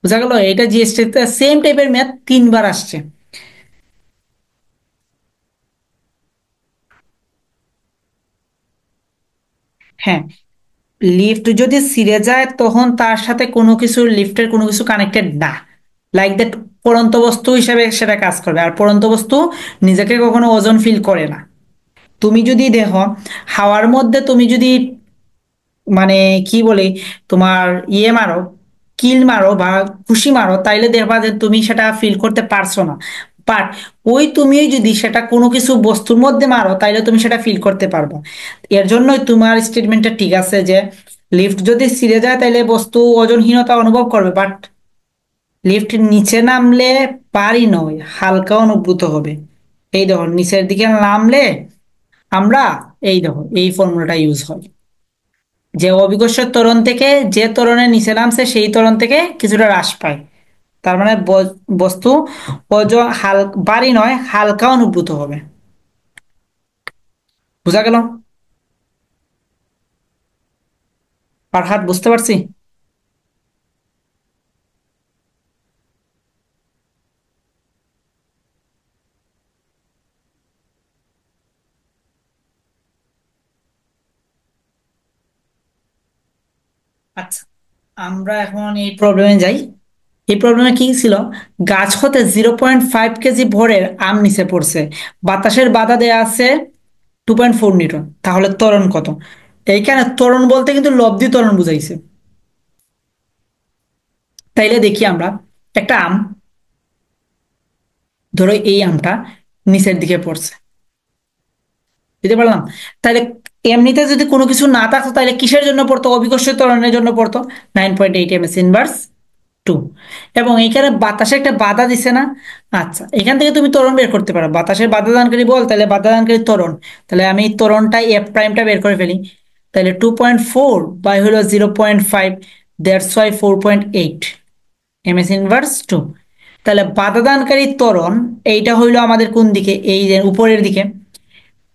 বুঝা গেল? এটা জিএসটি তে সেম টাইপের ম্যাথ তিনবার আসছে। হ্যাঁ, লিফট যদি ছিঁড়ে যায় তখন তার সাথে কোনো কিছু, লিফটের কোনো কিছু কানেক্টেড না, লাইক দ্যাট পড়ন্ত বস্তু হিসেবে সেটা কাজ করবে। আর পড়ন্ত বস্তু নিজেকে কখনো ওজন ফিল করে না। তুমি যদি দেখো হাওয়ার মধ্যে তুমি যদি মানে কি বলে তোমার ইয়ে মারো, কিল মারো বা খুশি মারো, তাইলে দেখবা যে তুমি সেটা ফিল করতে পারছো না। বাট ওই তুমি যদি সেটা কোনো কিছু বস্তুর মধ্যে মারো তাইলে তুমি সেটা ফিল করতে পারবে। এর জন্যই তোমার স্টেটমেন্টটা ঠিক আছে যে লিফট যদি ছিঁড়ে যায় তাহলে বস্তু ওজনহীনতা অনুভব করবে, বাট লিফট নিচে নামলে পারি নয়, হালকা অনুভূত হবে। এই দেখো নিচের দিকে নামলে আমরা, এই দেখো এই ফর্মুলাটা ইউজ হয়, যে অভিকর্ষের ত্বরণ থেকে যে ত্বরণের নিচে নামছে সেই ত্বরণ থেকে কিছুটা হ্রাস পায়। তার মানে বস্তু ওজন ভারী নয়, হালকা অনুভূত হবে। বুঝা গেল? ফারহাদ, বুঝতে পারছি? আচ্ছা, আমরা এখন এই প্রবলেমে যাই। এই প্রবলেমে কি ছিল, গাছ হতে 0.5 কেজি ভরের আম নিচে পড়ছে, বাতাসের বাধা দেয়া আছে 2.4 নিউটন, তাহলে ত্বরণ কত? এইখানে ত্বরণ বলতে কিন্তু লব্ধি ত্বরণ বুঝাইছে। তাইলে দেখি আমরা, একটা আম, ধরো এই আমটা নিচের দিকে পড়ছে, বুঝতে পারলাম? তাহলে এমনিতে যদি কোনো কিছু না থাকতো তাহলে কিসের জন্য পড়তো? অভিকর্ষ ত্বরণের জন্য পড়তো। 9.8 ইনভার্স 2। এবং এইখানে বাতাসে একটা বাধা দিছে না? আচ্ছা, এখান থেকে তুমি ত্বরণ বের করতে পারো, বাতাসের বাধা দানকারী বল, তাহলে বাধা দানকারী ত্বরণ। তাহলে আমি এই ত্বরণটা এফ প্রাইমটা বের করে ফেলি। তাহলে 2.4 বাই হলো 0.5, দ্যাটস ওয়াই 4.8 ইনভার্স 2। তাহলে বাধা দানকারী ত্বরণ এইটা হইলো আমাদের কোন দিকে? এই যে উপরের দিকে।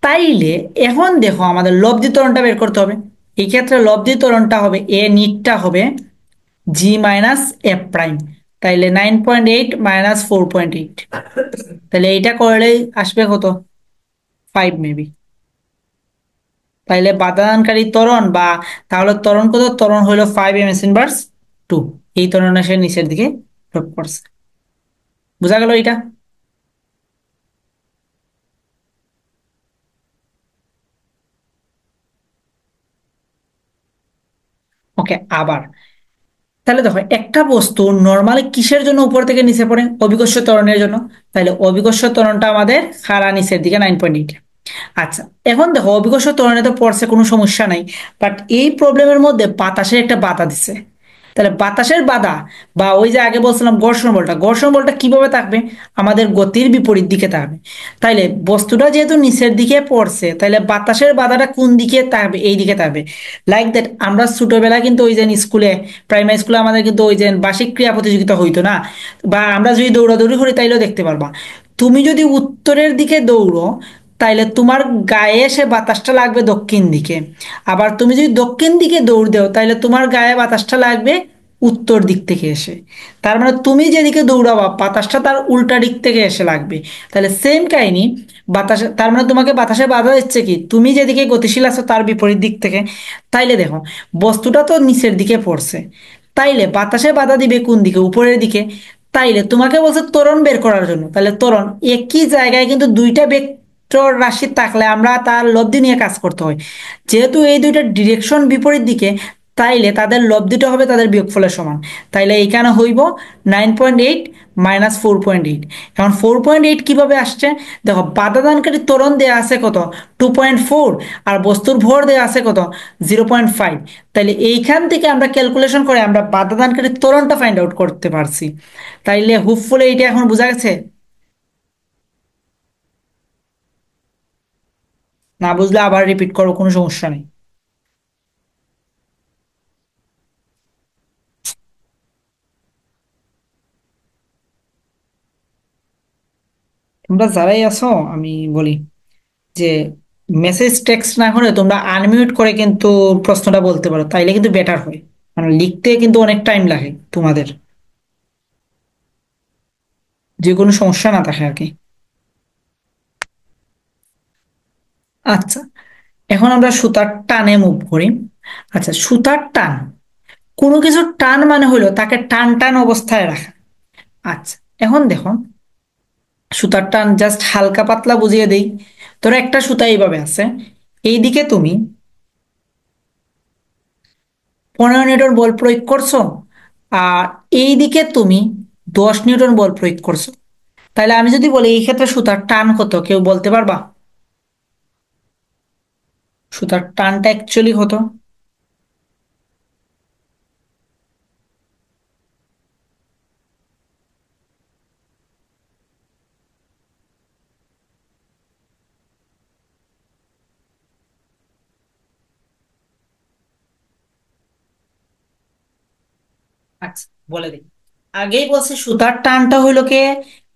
তাইলে এখন দেখো আমাদের লব্ধি ত্বরণটা বের করতে হবে। এই ক্ষেত্রে লব্ধি ত্বরণটা হবে, এ নিটটা হবে জি মাইনাস এফ প্রাইম। তাইলে 9.8 মাইনাস 4.8, তাহলে এইটা করলেই আসবে কত? 5 মেবি। তাইলে বাধাদানকারী ত্বরণ বা, তাহলে ত্বরণ কত? ত্বরণ হইলো 5 ইনভার্স 2। এই ত্বরণে সে নিচের দিকে ড্রপ করছে। বুঝা গেল এটা? ওকে, আবার তাহলে দেখো একটা বস্তু নর্মালি কিসের জন্য উপর থেকে নিচে পড়ে? অভিকর্ষ ত্বরণের জন্য। তাহলে অভিকর্ষ ত্বরণটা আমাদের খাড়া নিচের দিকে 9.8। আচ্ছা, এখন দেখো অভিকর্ষ ত্বরণে তো পড়ছে, কোনো সমস্যা নাই, বাট এই প্রবলেমের মধ্যে বাতাসের একটা বাধা দিছে। তাহলে বাতাসের বাধা বা ওই যে আগে বলছিলাম ঘর্ষণ বলটা কিভাবে থাকবে? আমাদের গতির বিপরীত দিকে থাকবে। তাইলে বস্তুটা যেহেতু নিচের দিকে পড়ছে, তাহলে বাতাসের বাধাটা কোন দিকে থাকবে? এই দিকে থাকবে। লাইক দ্যাট, আমরা ছোটবেলায় কিন্তু ওই যে স্কুলে, প্রাইমারি স্কুলে আমাদের কিন্তু ওই যে বার্ষিক ক্রীড়া প্রতিযোগিতা হইতো না? বা আমরা যদি দৌড়াদৌড়ি করি তাইলেও দেখতে পারবা, তুমি যদি উত্তরের দিকে দৌড়ো তাইলে তোমার গায়ে এসে বাতাসটা লাগবে দক্ষিণ দিকে। আবার তুমি যদি দক্ষিণ দিকে দৌড় দাও তাহলে তোমার গায়ে বাতাসটা লাগবে উত্তর দিক থেকে এসে। তার মানে তুমি যেদিকে দৌড়াবা বাতাসটা তার উল্টা দিক থেকে এসে লাগবে। তাহলে সেম কাহিনী, বাতাসে, তার মানে তোমাকে বাতাসে বাধা দিচ্ছে কি? তুমি যেদিকে গতিশীল আছো তার বিপরীত দিক থেকে। তাইলে দেখো বস্তুটা তো নিচের দিকে পড়ছে, তাইলে বাতাসে বাধা দিবে কোন দিকে? উপরের দিকে। তাইলে তোমাকে বলছে ত্বরণ বের করার জন্য, তাহলে ত্বরণ একই জায়গায় কিন্তু দুইটা ভেক্টর রাশি থাকলে আমরা তার লব্ধি নিয়ে কাজ করতে হয়। যেহেতু এই দুইটা ডিরেকশন বিপরীত দিকে, তাইলে তাদের লব্ধিটা হবে তাদের বিয়োগফলের সমান। তাইলে এইখানে হইব 9.8 মাইনাস 4.8। এখন 4.8 কিভাবে আসছে? দেখো বাধাদানকারী ত্বরণ দেয়া আছে কত? 2.4। আর বস্তুর ভর দেয়া আছে কত? 0.5। তাইলে এইখান থেকে আমরা ক্যালকুলেশন করে আমরা বাধাদানকারী ত্বরণটা ফাইন্ড আউট করতে পারছি। তাইলে হোপফুলি এটা এখন বোঝা গেছে। না বুঝলে আবার রিপিট করো, কোনো সমস্যা নেই। তোমরা যারাই আছো, আমি বলি যে মেসেজ টেক্সট না করে তোমরা আনমিউট করে কিন্তু প্রশ্নটা বলতে পারো, তাইলে কিন্তু বেটার হয়। মানে লিখতে কিন্তু অনেক টাইম লাগে তোমাদের, যে কোনো সমস্যা না থাকে আর কি। আচ্ছা, এখন আমরা সুতার টানে মুভ করি। আচ্ছা, সুতার টান, কোনো কিছু টান মানে হলো তাকে টান টান অবস্থায় রাখা। আচ্ছা, এখন দেখো সুতার টান জাস্ট হালকা পাতলা বুঝিয়ে দেই। ধরো একটা সুতা এইভাবে আছে, এইদিকে তুমি 15 নিউটন বল প্রয়োগ করছো, আর এইদিকে তুমি 10 নিউটন বল প্রয়োগ করছো। তাহলে আমি যদি বলি এই ক্ষেত্রে সুতার টান কত, কেউ বলতে পারবা? সুতার টানটা অ্যাকচুয়ালি কত? আচ্ছা, বলে দিই। আগেই বলছি সুতার টানটা হইলো কে,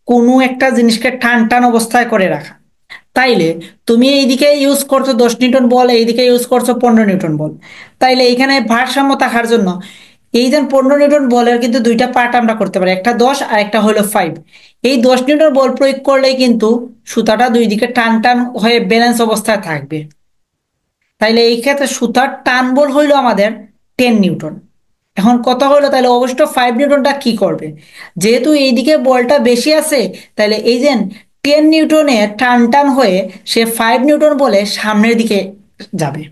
কোনো একটা জিনিসকে টান টান অবস্থায় করে রাখা। তাইলে তুমি এইদিকে ইউজ করছো 10 নিউটন বল, এইদিকে ইউজ করছো 15 নিউটন বল। তাইলে এইখানে ভারসাম্য থাকার জন্য এই যে 15 নিউটন বলের কিন্তু দুইটা পার্ট আমরা করতে পারি, একটা 10 আর একটা হলো 5। এই 10 নিউটন বল প্রয়োগ করলেই কিন্তু সুতাটা দুই দিকে টান টান হয়ে ব্যালেন্স অবস্থায় থাকবে। তাইলে এই ক্ষেত্রে সুতার টান বল হইলো আমাদের 10 নিউটন। এখন কথা হলো তাহলে অবশ্য 5 নিউটনটা কি করবে, যেহেতু এইদিকে বলটা বেশি আছে, তাহলে এই যে 10 নিউটনে টান টান হয়ে সে 5 নিউটন বলে সামনের দিকে যাবে।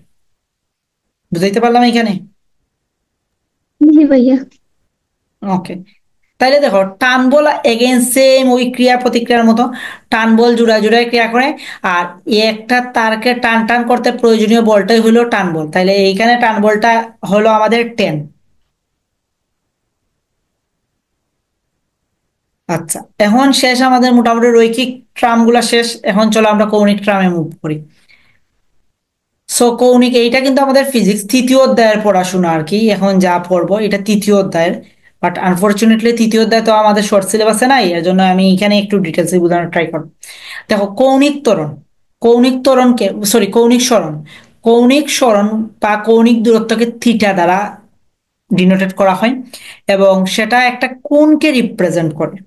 বুঝাইতে পারলাম এখানে? জি ভাইয়া। ওকে। তাহলে দেখো টান বল এগেন সেম ওই ক্রিয়া প্রতিক্রিয়ার মতো, টান বল জোড়ায় জোড়ায় ক্রিয়া করে। আর একটা তারকে টান টান করতে প্রয়োজনীয় বলটাই হলো টান বল, তাহলে এইখানে টান বলটা হলো আমাদের 10। আচ্ছা, এখন শেষ আমাদের মোটামুটি রৈখিক ট্রাম গুলা শেষ, এখন চলো আমরা কৌণিক ট্রামে মুভ করি। সো কৌণিক, এইটা কিন্তু আমাদের ফিজিক্স তৃতীয় অধ্যায়ের পড়াশোনা আর কি, এখন যা পড়বো এটা তৃতীয় অধ্যায়ের। বাট আনফরচুনেটলি তৃতীয় অধ্যায় তো আমাদের শর্ট সিলেবাসে নাই, এর জন্য আমি এখানে একটু ডিটেলসে বোঝানোর ট্রাই করব। দেখো কৌণিক ত্বরণ, কৌণিক ত্বরণকে সরি কৌণিক সরণ, কৌণিক সরণ বা কৌণিক দূরত্বকে থিটা দ্বারা ডিনোটেট করা হয়, এবং সেটা একটা কোণকে রিপ্রেজেন্ট করে।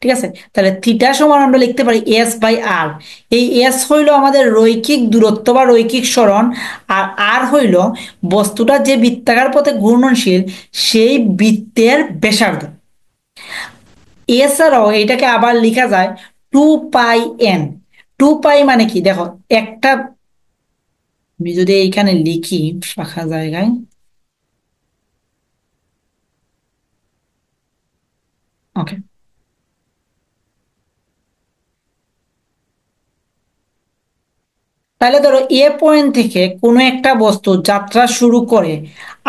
ঠিক আছে, তাহলে থিটা সমান আমরা লিখতে পারি S/R। এই এস হইল আমাদের রৈখিক দূরত্ব বা রৈখিক সরণ, আর আর হইল বস্তুটা যে বৃত্তাকার পথে ঘূর্ণনশীল সেই বৃত্তের ব্যাসার্ধ। এছাড়াও এইটাকে আবার লেখা যায় 2πN। 2π মানে কি দেখো, একটা আমি যদি এইখানে লিখি ফাঁকা জায়গায়, ওকে, তাহলে ধরো এ পয়েন্ট থেকে কোনো একটা বস্তু যাত্রা শুরু করে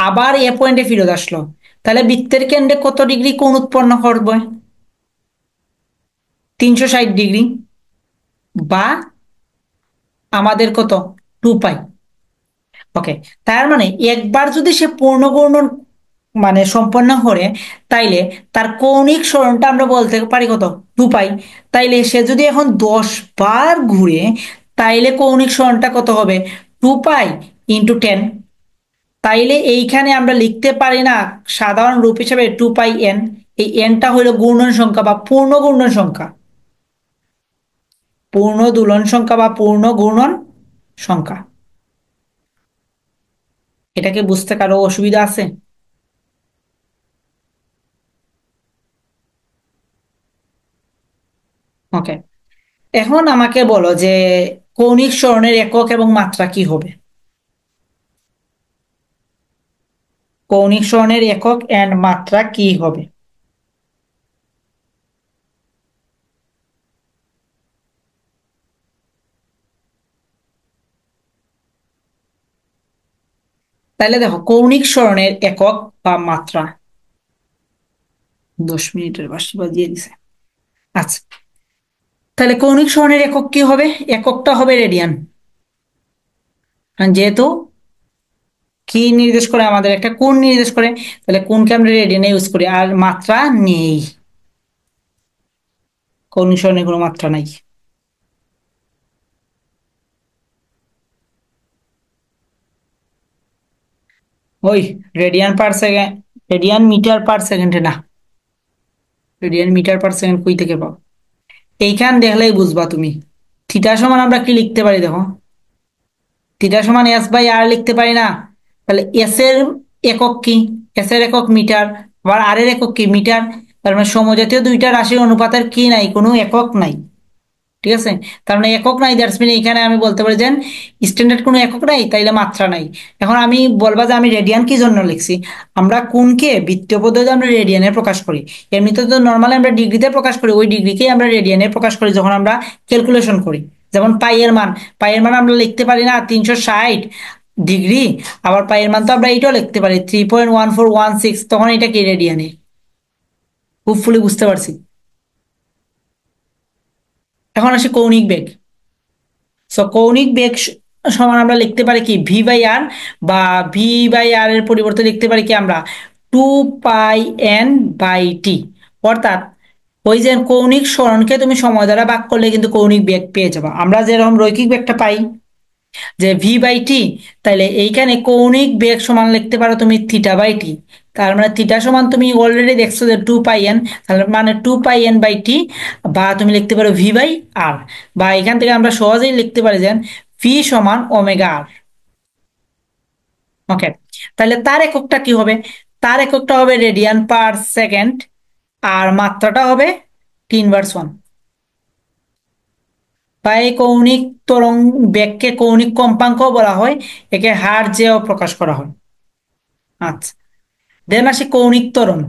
আবার এ পয়েন্টে ফিরত আসলো, তাহলে বৃত্তের কেন্দ্রে কত ডিগ্রি কোণ উৎপন্ন করবে? 360 ডিগ্রি, বা আমাদের কত, 2π। ওকে, তার মানে একবার যদি সে পূর্ণ ঘূর্ণন মানে সম্পন্ন করে, তাইলে তার কৌণিক সরণটা আমরা বলতে পারি কত, 2π। তাইলে সে যদি এখন 10 বার ঘুরে, তাইলে কৌণিক সরণটা কত হবে, 2π × 10। তাইলে এইখানে আমরা লিখতে পারি না সাধারণ রূপ হিসেবে 2πN, এই এনটা হলো ঘূর্ণন সংখ্যা বা পূর্ণ ঘূর্ণন সংখ্যা, পূর্ণ দোলন সংখ্যা বা পূর্ণ ঘূর্ণন সংখ্যা। এটাকে বুঝতে কারো অসুবিধা আছে? ওকে, এখন আমাকে বলো যে কৌণিক সরণের একক এবং মাত্রা কি হবে। কৌণিক সরণের একক এন্ড মাত্রা কি হবে? তাহলে দেখো কৌণিক সরণের একক বা মাত্রা, 10 মিনিটের বাঁশি বাজিয়ে দিছে। আচ্ছা, তাহলে কৌণিক সরণের একক কি হবে? এককটা হবে রেডিয়ান। কারণ যেহেতু কি নির্দেশ করে, আমাদের একটা কোণ নির্দেশ করে, তাহলে কোণকে আমরা রেডিয়ানে ইউজ করি, আর মাত্রা নেই, কৌণিক সরণের কোনো মাত্রা নাই। ওই radian per second, radian metre per সেকেন্ডে না, রেডিয়ান মিটার পার সেকেন্ড কই থেকে পাও? এইখান দেখলেই বুঝবা তুমি। থিটা সমান আমরা কি লিখতে পারি দেখো, থিটা সমান S/R লিখতে পারি না? তাহলে এস এর একক কি, এস এর একক মিটার, আবার আর এর একক কি, মিটার। তার মানে সমজাতীয় দুইটা রাশির অনুপাতের কি নাই, কোনো একক নাই। ঠিক আছে, তার মানে একক নাই, দ্যাটস মিন এখানে আমি বলতে পারি যে স্ট্যান্ডার্ড কোনো একক নাই, তাইলে মাত্রা নাই। এখন আমি বলবা যে আমি রেডিয়ান কি জন্য লিখছি, আমরা কোনকে বৃত্তীয় পদ্ধতিতে আমরা রেডিয়ানে প্রকাশ করি। এমনিতে তো নর্মালি আমরা ডিগ্রিতে প্রকাশ করি, ওই ডিগ্রিকেই আমরা রেডিয়ানে প্রকাশ করি যখন আমরা ক্যালকুলেশন করি। যেমন পাইয়ের মান, পাইয়ের মান আমরা লিখতে পারি না 360 ডিগ্রি, আবার পাইয়ের মান তো আমরা এইটাও লিখতে পারি 3.1416, তখন এটা কি রেডিয়ানে। হোপফুলি বুঝতে পারছি। এখন আসি কৌণিক বেগ। সো কৌণিক বেগ সমান আমরা লিখতে পারি কি V/R, বা V/R এর পরিবর্তে লিখতে পারি কি আমরা 2πn/t। অর্থাৎ ওই যে কৌণিক সরণকে তুমি সময় দ্বারা ভাগ করলে কিন্তু কৌণিক বেগ পেয়ে যাবে। আমরা যেরকম রৈখিক বেগটা পাই যে v/t, তাইলে এইখানে কৌণিক বেগ সমান লিখতে পারো তুমি θ/t। তার মানে থিটা সমান তুমি অলরেডি দেখছো যে 2πn, তাহলে মানে 2πn/t, বা তুমি লিখতে পারো v/r, বা এখান থেকে আমরা সহজেই লিখতে পারি যে v সমান ω/r। ওকে, তাহলে তার এককটা কি হবে? তার এককটা হবে রেডিয়ান/সেকেন্ড, আর মাত্রাটা হবে 10^1। বা এই কৌণিক তরঙ্গ বেগকে কৌণিক কম্পাঙ্ক বলা হয়, একে হার্টজেও প্রকাশ করা হয়। আচ্ছা, দেন আসি কৌণিক ত্বরণ।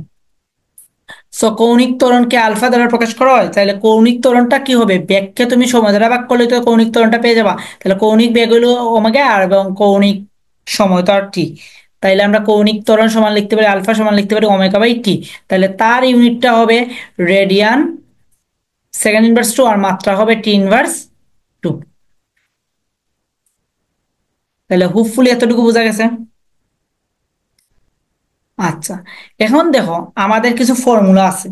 সো কৌণিক ত্বরণকে আলফা দ্বারা প্রকাশ করা হয়, তাহলে কৌণিক ত্বরণটা কি হবে? বেগকে তুমি সময় দ্বারা ভাগ করলে তো কৌণিক ত্বরণটা পেয়ে যাবা। তাহলে কৌণিক বেগ হলো ওমেগা আর, এবং কৌণিক সময় তো আর টি। তাইলে আমরা কৌণিক ত্বরণ সমান লিখতে পারি আলফা সমান লিখতে পারি ω/t। তাহলে তার ইউনিটটা হবে রেডিয়ান/2, আর মাত্রা হবে T−2। তাহলে হোপফুলি এতটুকু বোঝা গেছে। আচ্ছা, এখন দেখো আমাদের কিছু ফর্মুলা আছে।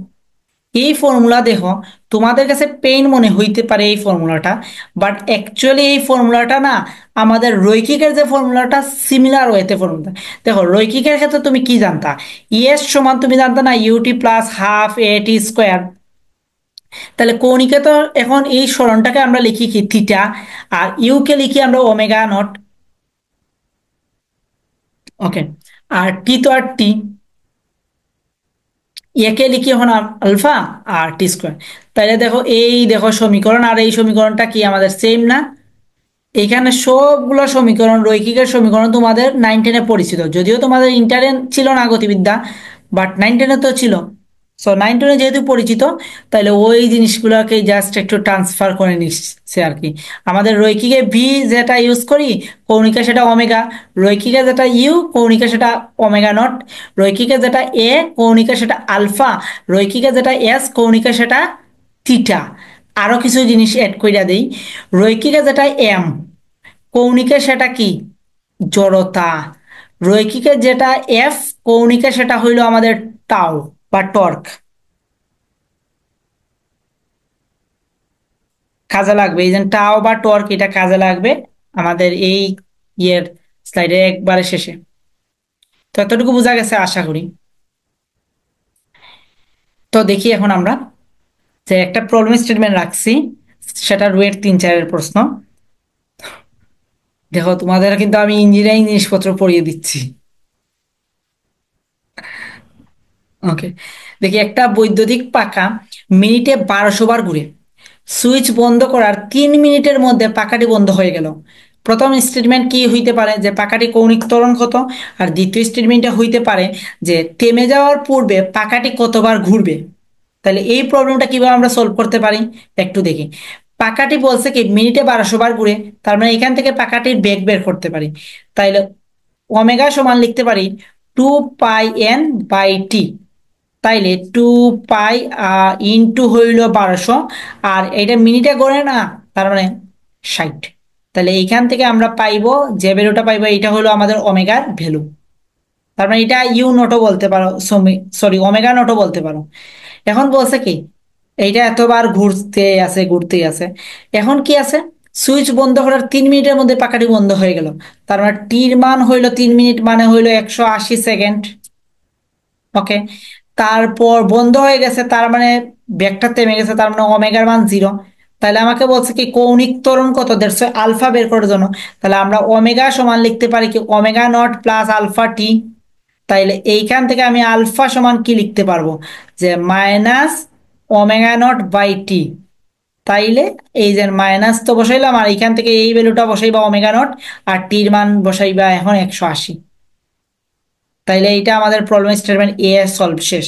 এই ফর্মুলা দেখো, তোমাদের কাছে পেইন মনে হইতে পারে এই ফর্মুলাটা, বাট অ্যাকচুয়ালি এই ফর্মুলাটা না আমাদের রৈখিকের যে ফর্মুলাটা সিমিলার ওয়েতে ফর্মুলা। দেখো রৈখিকের ক্ষেত্রে তুমি কি জানতা? ইএস সমান তুমি জানতা না ইউটি প্লাস হাফ এটি স্কোয়ার। তাহলে কৌণিকে তো এখন এই সরণটাকে আমরা লিখি কি থিটা, আর ইউকে লিখি আমরা ω0। ওকে, আর টি তো আর টি, একে লিখি এখন আলফা আর টি²। তাহলে দেখো এই দেখো সমীকরণ আর এই সমীকরণটা কি আমাদের সেম না? এখানে সবগুলো সমীকরণ রৈখিকের সমীকরণ তোমাদের 9-10-এ পরিচিত, যদিও তোমাদের ইন্টারে ছিল না গতিবিদ্যা, বাট 9-10-এ তো ছিল। সো 9-10-এ যেহেতু পরিচিত, তাহলে ওই জিনিসগুলোকে জাস্ট একটু ট্রান্সফার করে নিচ্ছে আর কি। আমাদের রৈখিকে ভি যেটা ইউজ করি, কৌণিকে সেটা ওমেগা, রৈখিকে যেটা ইউ, কৌণিকে সেটা ω0, রৈখিকে যেটা এ, কৌণিকে সেটা আলফা, রৈখিকে যেটা এস, কৌণিকে সেটা থিটা। আরো কিছু জিনিস অ্যাড কইরা দেই। রৈখিকে যেটা এম, কৌণিকে সেটা কি জড়তা, রৈখিকে যেটা এফ, কৌণিকে সেটা হইলো আমাদের টাও বা টর্ক। কাজে লাগবে এই যে টাও বা টর্ক, এটা কাজে লাগবে আমাদের এই ইয়ের স্লাইডে একবারে শেষে। তো এতটুকু বোঝা গেছে আশা করি। তো দেখি এখন আমরা যে একটা প্রবলেম স্টেটমেন্ট রাখছি, সেটা রুয়েট 3-4-এর প্রশ্ন। দেখো তোমাদের কিন্তু আমি ইঞ্জিনিয়ারিং জিনিসপত্র পড়িয়ে দিচ্ছি। ওকে, দেখি একটা বৈদ্যুতিক পাখা মিনিটে 1200 বার ঘুরে। সুইচ বন্ধ করার 3 মিনিটের মধ্যে পাখাটি বন্ধ হয়ে গেল। প্রথম স্টেটমেন্ট কি হইতে পারে যে পাখাটি কৌণিক ত্বরণ কত, আর দ্বিতীয় স্টেটমেন্টটা হইতে পারে যে থেমে যাওয়ার পূর্বে পাখাটি কতবার ঘুরবে। তাহলে এই প্রবলেমটা কিভাবে আমরা সলভ করতে পারি একটু দেখি। পাখাটি বলছে কি মিনিটে 1200 বার ঘুরে, তার মানে এখান থেকে পাখাটির বেগ বের করতে পারি। তাইলে ওমেগা সমান লিখতে পারি 2πn/t। তাইলে 2π ইন্টু হইল 1200, আর এটা মিনিটে গড়ে না, তার মানে 60। তাহলে এইখান থেকে আমরা পাইবো যে ভ্যালুটা পাইবো এটা হলো আমাদের ওমেগার ভ্যালু। তার মানে এটা ইউ নটও বলতে পারো, সরি ওমেগা নটও বলতে পারো। এখন বলছে কি এইটা এতবার ঘুরতে আছে। এখন কি আছে, সুইচ বন্ধ করার 3 মিনিটের মধ্যে পাখাটি বন্ধ হয়ে গেল। তার মানে টির মান হইলো 3 মিনিট, মানে হইলো 180 সেকেন্ড। ওকে, তারপর বন্ধ হয়ে গেছে, তার মানে ব্যাগটা থেমে গেছে, তার মানে ওমেগার মান 0। তাহলে আমাকে বলছে কি কৌণিক ত্বরণ কত, 150 আলফা বের করার জন্য। তাহলে আমরা ওমেগা সমান লিখতে পারি কি ω0 প্লাস আলফা টি। তাইলে এইখান থেকে আমি আলফা সমান কি লিখতে পারবো যে -ω0/t। তাইলে এই যে মাইনাস তো বসাইলাম, আর এইখান থেকে এই ভ্যালুটা বসাইবা ω0, আর টির মান বসাইবা এখন 180। তাইলে এইটা আমাদের প্রবলেম স্টেটমেন্ট এ সলভ শেষ।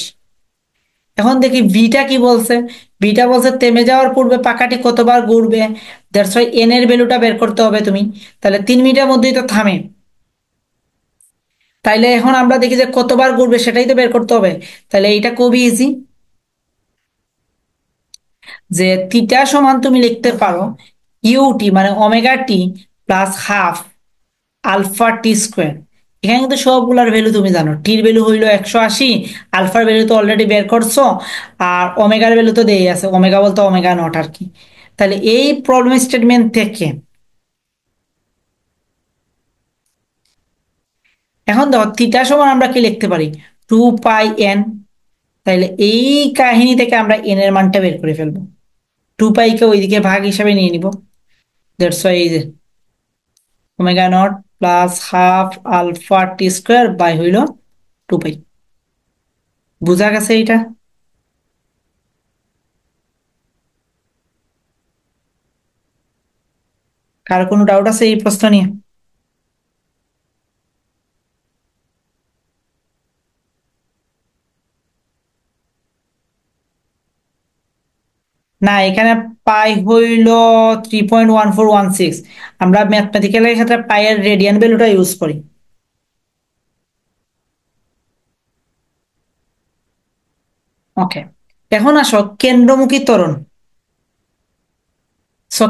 এখন দেখি বিটা কি বলছে। বিটা বলছে থেমে যাওয়ার পূর্বে পাখাটি কতবার ঘুরবে, দ্যাটস ওয়াই এন এর ভ্যালুটা বের করতে হবে তুমি। তাহলে 3 মিনিটের মধ্যেই তো থামে, তাইলে এখন আমরা দেখি যে কতবার ঘুরবে সেটাই তো বের করতে হবে। তাহলে এইটা খুবই ইজি, যে থিটা সমান তুমি লিখতে পারো ইউটি মানে ω t plus half alpha T square. এখানে কিন্তু সবগুলার ভ্যালু তুমি জানো, টির ভ্যালু হইলো 180, আলফার ভ্যালু তো অলরেডি বের করছো, আর ওমেগার ভ্যালু তো দেই আছে, ওমেগা বলতে ওমেগা নট আর কি। তাহলে এই প্রবলেম স্টেটমেন্ট থেকে এখন দেখো থিটা সমান আমরা কি লিখতে পারি, 2 পাই এন। তাইলে এই কাহিনী থেকে আমরা এন এর মানটা বের করে ফেলবো, 2 পাইকে ওইদিকে ভাগ হিসাবে নিয়ে নিব। দ্যাটস ওয়াই এই যে omega naught plus half alpha T square by হইল 2 পাই। বুঝা গেছে এইটা? কার কোনো ডাউট আছে এই প্রশ্ন নিয়ে? না, এখানে পাই হইল 3.1416। আমরা ম্যাথমেটিক্যালের ক্ষেত্রে পাইয়ের রেডিয়ান ভ্যালুটা ইউজ করি। ওকে, এখন আসো কেন্দ্রমুখী ত্বরণ।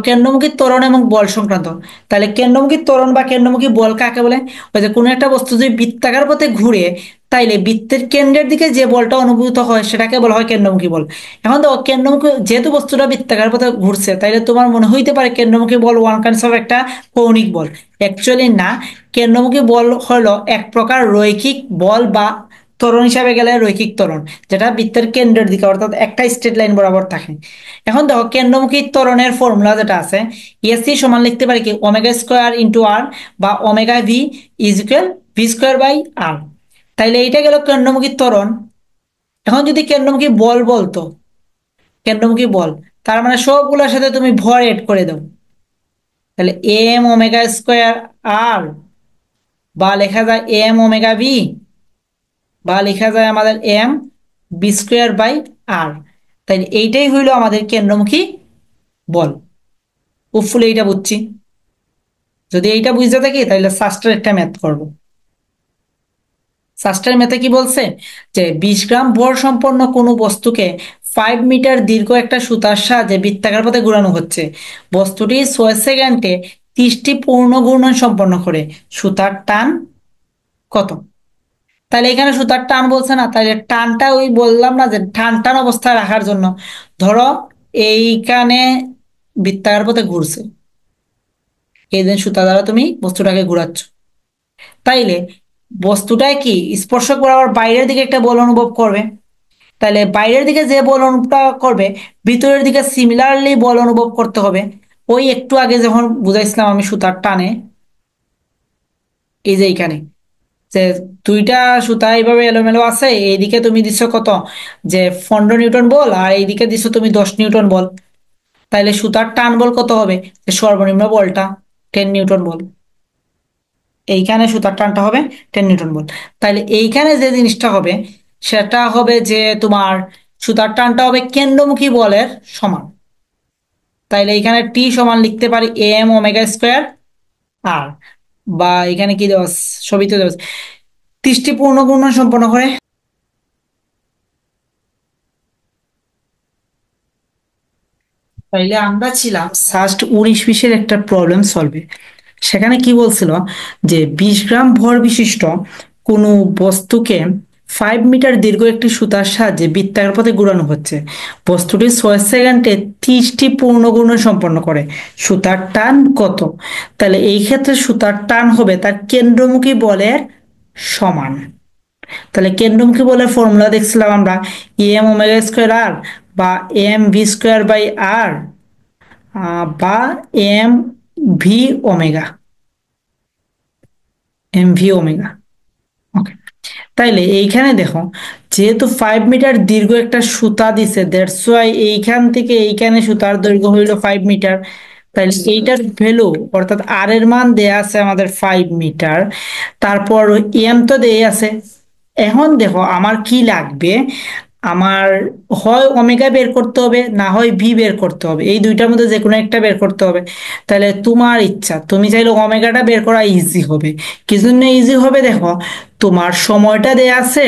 কেন্দ্রমুখী ত্বরণ এবং বল সংক্রান্ত। তাহলে কেন্দ্রমুখী ত্বরণ বা কেন্দ্রমুখী বল কাকে বলে? ওই যে কোনো একটা বস্তু যদি বৃত্তাকার পথে ঘুরে, তাইলে বৃত্তের কেন্দ্রের দিকে যে বলটা অনুভূত হয় সেটাকে বলা হয় কেন্দ্রমুখী বল। এখন দেখো কেন্দ্রমুখী যেহেতু বস্তুটা বৃত্তাকার পথে ঘুরছে, তাইলে তোমার মনে হইতে পারে কেন্দ্রমুখী বল ওয়ান কাইন্ডস অফ একটা কৌণিক বল। অ্যাকচুয়ালি না, কেন্দ্রমুখী বল হলো এক প্রকার রৈখিক বল বা ত্বরণ হিসাবে গেলে রৈখিক ত্বরণ, যেটা বৃত্তের কেন্দ্রের দিকে অর্থাৎ একটা স্ট্রেট লাইন বরাবর থাকে। এখন দেখো কেন্দ্রমুখী ত্বরণের ফর্মুলা যেটা আছে, এসি সমান লিখতে পারি কি ওমেগা স্কোয়ার ইন্টু আর, বা omega V is equal V square by R. তাইলে এইটা গেল কেন্দ্রমুখী ত্বরণ। এখন যদি কেন্দ্রমুখী বল বলতো, কেন্দ্রমুখী বল তার মানে সবগুলোর সাথে তুমি ভর এড করে দাও। তাহলে এম ওমেগা স্কোয়ার আর, বা লেখা যায় এম ওমেগা ভি, বা লেখা যায় আমাদের M B square by R. তাইলে এইটাই হইলো আমাদের কেন্দ্রমুখী বল। হোপফুলি এইটা বুঝছি। যদি এইটা বুঝতে থাকি তাহলে সাস্টের একটা ম্যাথ করব। সাস্টের ম্যাথে কি বলছে, যে 20 গ্রাম ভর সম্পন্ন কোনো বস্তুকে 5 মিটার দীর্ঘ একটা সুতার সাহায্যে বৃত্তাকার পথে ঘোরানো হচ্ছে। বস্তুটি 6 সেকেন্ডে 30টি পূর্ণ ঘূর্ণন সম্পন্ন করে। সুতার টান কত? তাহলে এখানে সুতার টান বলছে না, তাহলে টানটা ওই বললাম না যে টান টান অবস্থায় রাখার জন্য, ধরো এইখানে বৃত্তাকার পথে ঘুরছে, এই যে সুতা দ্বারা তুমি বস্তুটাকে ঘুরাচ্ছ, তাইলে বস্তুটায় কি স্পর্শক বরাবর বাইরের দিকে একটা বল অনুভব করবে। তাহলে বাইরের দিকে যে বল অনুভবটা করবে, ভিতরের দিকে সিমিলারলি বল অনুভব করতে হবে। ওই একটু আগে যখন বুঝাইছিলাম আমি সুতার টানে, এই যে এইখানে যে দুইটা সুতা এইভাবে এলোমেলো আছে, এইদিকে তুমি দিচ্ছ কত, যে 15 নিউটন বল, আর এইদিকে দিচ্ছ তুমি 10 নিউটন বল। তাইলে সুতার টান বল কত হবে, যে সর্বনিম্ন বলটা 10 নিউটন বল। এইখানে সুতার টানটা হবে 10 নিউটন বল। তাহলে এইখানে যে জিনিসটা হবে সেটা হবে যে তোমার সুতার টানটা হবে কেন্দ্রমুখী বলের সমান। তাইলে এখানে টি সমান লিখতে পারি এম ওমেগা স্কোয়ার আর, বা এখানে কি দেওয়া আছে? ছবিতে দেওয়া আছে 30টি পূর্ণ ঘূর্ণন সম্পন্ন করে। তাইলে আমরা ছিলাম ফার্স্ট 19-20-এর একটা প্রবলেম সলভে। সেখানে কি বলছিল, যে 20 গ্রাম ভর বিশিষ্ট কোনো বস্তুকে 5 মিটার দীর্ঘ একটি সুতার সাহায্যে বৃত্তাকার পথে ঘোরানো হচ্ছে। বস্তুটি 6 সেকেন্ডে 30টি পূর্ণ ঘূর্ণন সম্পন্ন করে। সুতার টান কত? তাহলে এই ক্ষেত্রে সুতার টান হবে তার কেন্দ্রমুখী বলের সমান। তাহলে কেন্দ্রমুখী বলের ফর্মুলা দেখছিলাম আমরা, এম ওমেগা স্কোয়ার আর, বা M V square by R, বা M V omega, M V omega. Okay, তাইলে এইখানে দেখো যেহেতু 5 মিটার দীর্ঘ একটা সুতা দিছে, দ্যাটস ওয়াই এইখান থেকে এইখানে সুতার দৈর্ঘ্য হইল 5 মিটার। তাহলে এইটার ভ্যালু অর্থাৎ আর এর মান দেয়া আছে আমাদের 5 মিটার, তারপর এম তো দেয়া আছে। এখন দেখো আমার কি লাগবে, আমার হয় ওমেগা বের করতে হবে, না হয় ভি বের করতে হবে, এই দুইটার মধ্যে যে কোনো একটা বের করতে হবে। তাহলে তোমার ইচ্ছা, তুমি চাইলে ওমেগাটা বের করা ইজি হবে। কি জন্য ইজি হবে দেখো, তোমার সময়টা দেয়া আছে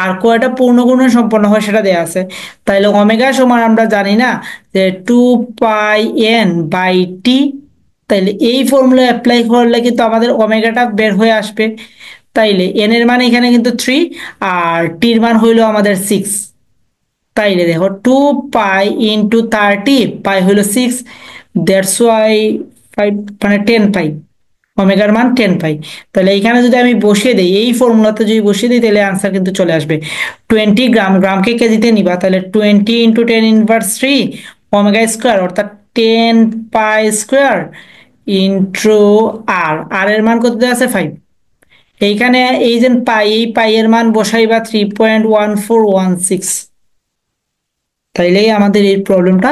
আর কয়টা পূর্ণ ঘূর্ণন সম্পন্ন হয় সেটা দেয়া আছে। তাইলে ওমেগা সমান আমরা জানি না, যে 2 পাই এন বাই টি। তাইলে এই ফর্মুলা অ্যাপ্লাই করলে কিন্তু আমাদের ওমেগাটা বের হয়ে আসবে। তাইলে এন এর মান এখানে কিন্তু 3, আর টির মান হইলো আমাদের 6। তাইলে দেখো 2 পাই × 30, পাই হইলো 6, দ্যাটস ওয়াই 5 মানে 10 পাই, ওমেগার মান 10 পাই। তাহলে এইখানে যদি আমি বসিয়ে দিই, এই ফর্মুলাতে যদি বসিয়ে দিই, তাহলে আনসার কিন্তু চলে আসবে 20 গ্রাম। গ্রামকে কেজিতে নিবা, তাহলে 20 × 10⁻³ ওমেগা স্কোয়ার, অর্থাৎ 10 পাই স্কোয়ার ইন্টু আর, আর এর মান কত দেওয়া আছে 5। এইখানে এই যে পাই, এই পাই এর মান বসাইবা 3.1416, তাইলেই আমাদের এই প্রবলেমটা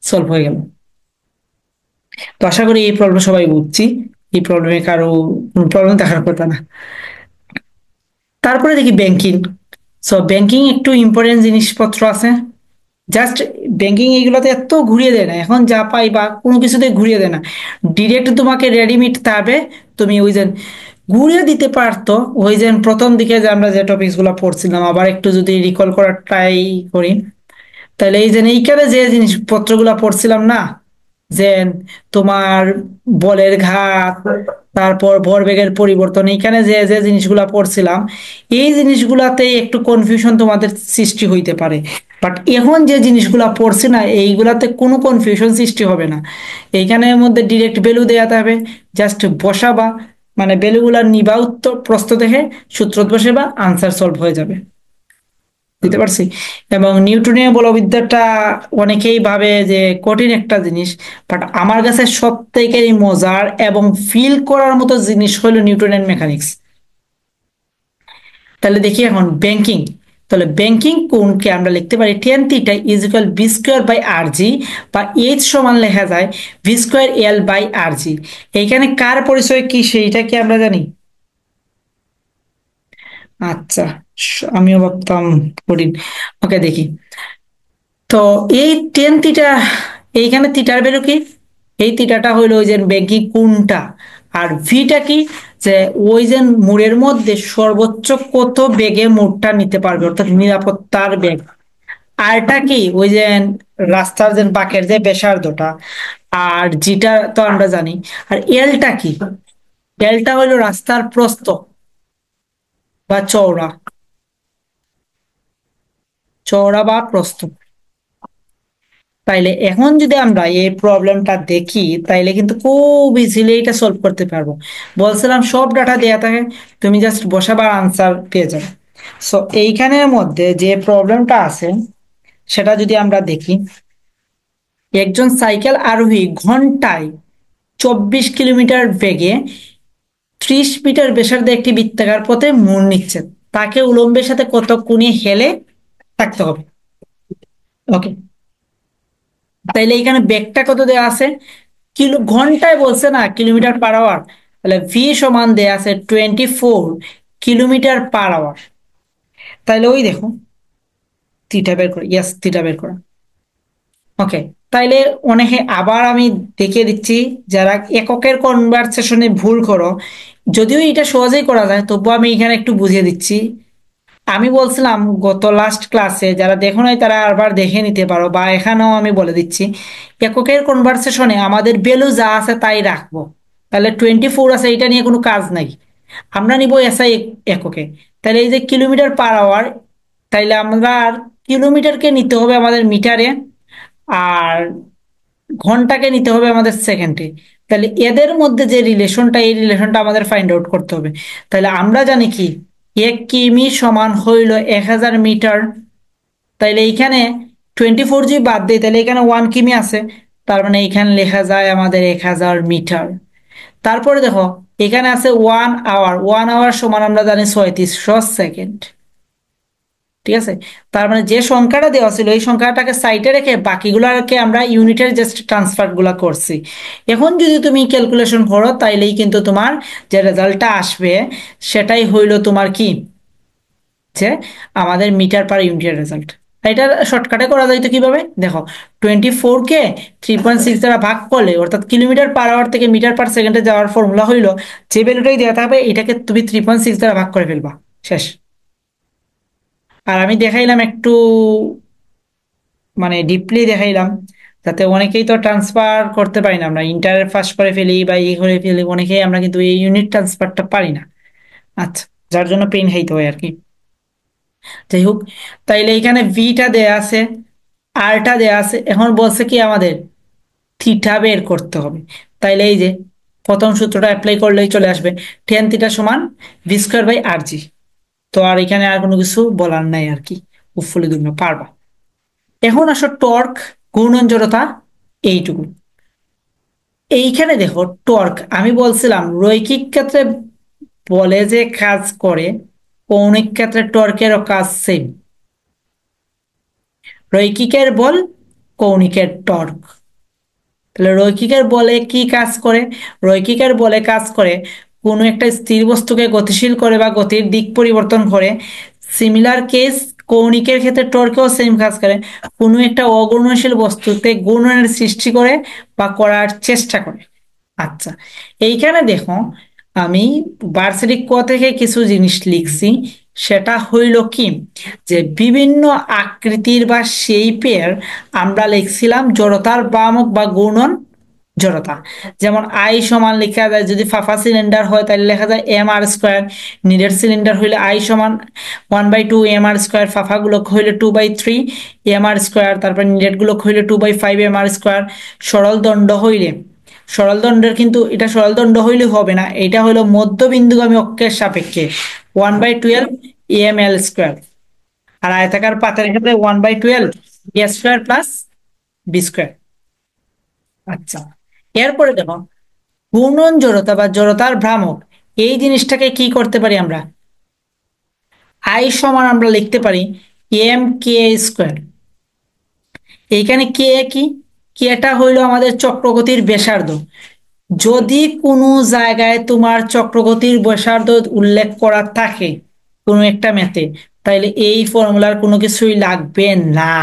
সলভ হয়ে গেল। তো আশা করি এই প্রবলেম সবাই বুঝছি, এই প্রবলেমে কারো কোনো প্রবলেম দেখার কথা না। তারপরে দেখি ব্যাংকিং। সো ব্যাংকিং একটু ইম্পর্টেন্ট জিনিসপত্র আছে, জাস্ট ব্যাংকিং এইগুলোতে এত ঘুরিয়ে দেয় না, এখন যা পাই বা কোনো কিছুতে ঘুরিয়ে দেয় না, ডিরেক্ট তোমাকে রেডিমেড থাকবে। তুমি ওই যে ঘুরিয়ে দিতে পারতো, ওই যে প্রথম দিকে যে আমরা যে টপিকস গুলো পড়ছিলাম, আবার একটু যদি রিকল করার ট্রাই করি, তাহলে এই যে এইখানে যে জিনিসপত্রগুলো পড়ছিলাম না, যে তোমার বলের ঘাত, তারপর ভরবেগের পরিবর্তন, এইখানে যে যে জিনিসগুলা পড়ছিলাম, এই জিনিসগুলাতে একটু কনফিউশন তোমাদের সৃষ্টি হইতে পারে। বাট এখন যে জিনিসগুলা পড়ছি না, এইগুলাতে কোনো কনফিউশন সৃষ্টি হবে না। এইখানের মধ্যে ডিরেক্ট ভ্যালু দেয়া থাকবে, জাস্ট বসাবা, মানে ভ্যালুগুলা নিবা, উত্তর প্রশ্ন দেখে সূত্র বসে বা আনসার সলভ হয়ে যাবে। বুঝতে পারছি। এবং নিউটনীয় বলবিদ্যাটা অনেকেই ভাবে যে কঠিন একটা জিনিস, বাট আমার কাছে সব থেকে মজার এবং ফিল করার মতো জিনিস হলো নিউটনের মেকানিক্স। তাহলে দেখি এখন ব্যাংকিং। তাহলে ব্যাংকিং কোণকে আমরা লিখতে পারি tan θ = v²/rg, বা এইচ সমান লেখা যায় v²L/rg। এইখানে কার পরিচয় কি সেইটা কি আমরা জানি? আচ্ছা, আমিও ভাবতাম কঠিন। ওকে, দেখি। তো এই টেন থিটা, এইখানে থিটার ভ্যালু কি? এই থিটাটা হইলো ওই যে ব্যাংকিং কোণটা, আর ভিটা কি, যে ওই যে মোড়ের মধ্যে সর্বোচ্চ কত বেগে মোড়টা নিতে পারবে, অর্থাৎ নিরাপত্তার বেগ। আরটা কি, ওই যে রাস্তার যে বাঁকের যে ব্যাসার্ধটা, আর যেটা তো আমরা জানি। আর এলটা কি? এলটা হলো রাস্তার প্রস্থ বা চওড়া, চওড়া বা প্রস্থ। তাইলে এখন যদি আমরা এই প্রবলেমটা দেখি, তাইলে কিন্তু খুব ইজিলি এটা সলভ করতে পারবো। বলছিলাম সব ডাটা দেয়া থাকে, তুমি জাস্ট বসাবা, আনসার পেয়ে যাবে। সো এইখানের মধ্যে যে প্রবলেমটা আছে সেটা যদি আমরা দেখি, একজন সাইকেল আরোহী ঘন্টায় 24 কিলোমিটার বেগে 30 মিটার ব্যাসার্ধে একটি বৃত্তাকার পথে মোড় নিচ্ছে, তাকে উলম্বের সাথে কত কোণে হেলে থাকতে হবে। ওকে, তাইলে এখানে বেগটা কত দেওয়া আছে? ঘন্টায় বলছে না, কিলোমিটার/আওয়ার। তাহলে ভি সমান দেয়া আছে 24 কিলোমিটার/আওয়ার। তাইলে ওই দেখো, থিটা বের করে, ইয়াস থিটা বের করা। ওকে, তাইলে অনেকে আবার আমি দেখিয়ে দিচ্ছি, যারা এককের কনভার্সেশনে ভুল করো, যদিও এটা সহজেই করা যায়, তবুও আমি এখানে একটু বুঝিয়ে দিচ্ছি। আমি বলছিলাম গত লাস্ট ক্লাসে, যারা দেখো নাই তারা আবার দেখে নিতে পারো, বা এখানেও আমি বলে দিচ্ছি, এককের কনভার্সেশনে আমাদের ভ্যালু যা আছে তাই রাখবো। তাহলে 24 আছে, এটা নিয়ে কোনো কাজ নাই, আমরা নিব এসআই এককে। তাহলে এই যে কিলোমিটার/আওয়ার, তাইলে আমরা কিলোমিটারকে নিতে হবে আমাদের মিটারে, আর ঘন্টাকে নিতে হবে আমাদের সেকেন্ডে। তাহলে এদের মধ্যে যে রিলেশনটা, এই রিলেশনটা আমাদের ফাইন্ড আউট করতে হবে। তাহলে আমরা জানি কি, 1 কিমি সমান হইল 1000 মিটার। তাইলে এইখানে 24 যদি বাদ দিই, তাহলে এখানে 1 কিমি আছে, তার মানে এখানে লেখা যায় আমাদের 1000 মিটার। তারপরে দেখো, এখানে আছে 1 আওয়ার, 1 আওয়ার সমান আমরা জানি 3600 সেকেন্ড। ঠিক আছে, তার মানে যে সংখ্যাটা দেওয়া ছিল এই সংখ্যাটাকে সাইডে রেখে বাকিগুলোকে আমরা ইউনিটের জাস্ট ট্রান্সফার গুলা করছি। এখন যদি তুমি ক্যালকুলেশন করো, তাইলেই কিন্তু তোমার যে রেজাল্টটা আসবে সেটাই হইলো তোমার কি, যে আমাদের মিটার/ইউনিটের রেজাল্ট। এটা শর্টকাটে করা যায় তো কিভাবে দেখো, 24কে 3.6 দ্বারা ভাগ করলে, অর্থাৎ কিলোমিটার/আওয়ার থেকে মিটার/সেকেন্ডে যাওয়ার ফর্মুলা হইলো, যে ভ্যালুটাই দেওয়া থাকবে এটাকে তুমি 3.6 দ্বারা ভাগ করে ফেলবা, শেষ। আর আমি দেখাইলাম একটু, মানে ডিপলি দেখাইলাম, যাতে অনেকেই তো ট্রান্সফার করতে পারি না, আমরা ইন্টার পাস করে ফেলি বা করে ফেলি, অনেকেই আমরা কিন্তু এই ইউনিট ট্রান্সফারটা পারি না। আচ্ছা, যার জন্য পেন খাইতে হয় আর কি। যাই হোক, তাইলে এখানে ভিটা দেয়া আছে, আরটা দেয়া আছে, এখন বলছে কি আমাদের থিটা বের করতে হবে। তাইলে এই যে প্রথম সূত্রটা অ্যাপ্লাই করলেই চলে আসবে, টেন থিটা সমান ভি স্কোয়ার বাই আর জি। তো আর এখানে আর কোনো কিছু বলার নাই আর কি, হোপফুলি তুমি পারবা। এখন আসো টর্ক ঘূর্ণন জড়তা, এইটুকু। এইখানে দেখো টর্ক, আমি বলছিলাম রৈখিক ক্ষেত্রে বলে যে কাজ করে, কৌণিক ক্ষেত্রে টর্কেরও কাজ সেম। রৈখিকের বল, কৌণিকের টর্ক। তাহলে রৈখিকের বলে কি কাজ করে? রৈখিকের বলে কাজ করে কোনো একটা স্থির বস্তুকে গতিশীল করে বা গতির দিক পরিবর্তন করে। সিমিলার কেস, কৌণিকের ক্ষেত্রে টর্কেও সেম কাজ করে, কোনো একটা অঘূর্ণনশীল বস্তুতে ঘূর্ণনের সৃষ্টি করে বা করার চেষ্টা করে। আচ্ছা, এইখানে দেখো আমি ভার্সিটি ক থেকে কিছু জিনিস লিখছি। সেটা হইল কি, যে বিভিন্ন আকৃতির বা শেপের আমরা লিখছিলাম জড়তার ভ্রামক বা ঘূর্ণন জড়তা। যেমন আই সমান লেখা যায়, যদি ফাফা সিলিন্ডার হয় তাহলে লেখা যায় এম আর স্কোয়ার। নিডের সিলিন্ডার হইলে আই সমান 1/2 এম আর স্কোয়ার, ফাফা গুলো হইলে 2/3 এম আর স্কোয়ার, তারপর নিডেড গুলো হইলে 2/5 এম আর স্কোয়ার। সরল দণ্ড হইলে, সরল দণ্ডের কিন্তু এটা সরল দণ্ড হইলে হবে না, এটা হলো মধ্যবিন্দুগামী অক্ষের সাপেক্ষে 1/12 এম এল স্কোয়ার। আর আয়তাকার পাতের ক্ষেত্রে 1/12 এ স্কোয়ার প্লাস বি স্কোয়ার। আচ্ছা, এরপরে দেখো ঘূর্ণন জড়তা বা জড়তার ভ্রামক, এই জিনিসটাকে কি করতে পারি আমরা? আই সমান আমরা লিখতে পারি এম কে স্কোয়ার। এইখানে কে কি, কেটা হইলো আমাদের চক্রগতির ব্যাসার্ধ। যদি কোনো জায়গায় তোমার চক্রগতির ব্যাসার্ধ উল্লেখ করা থাকে কোনো একটা ম্যাথে, তাইলে এই ফর্মুলার কোনো কিছুই লাগবে না।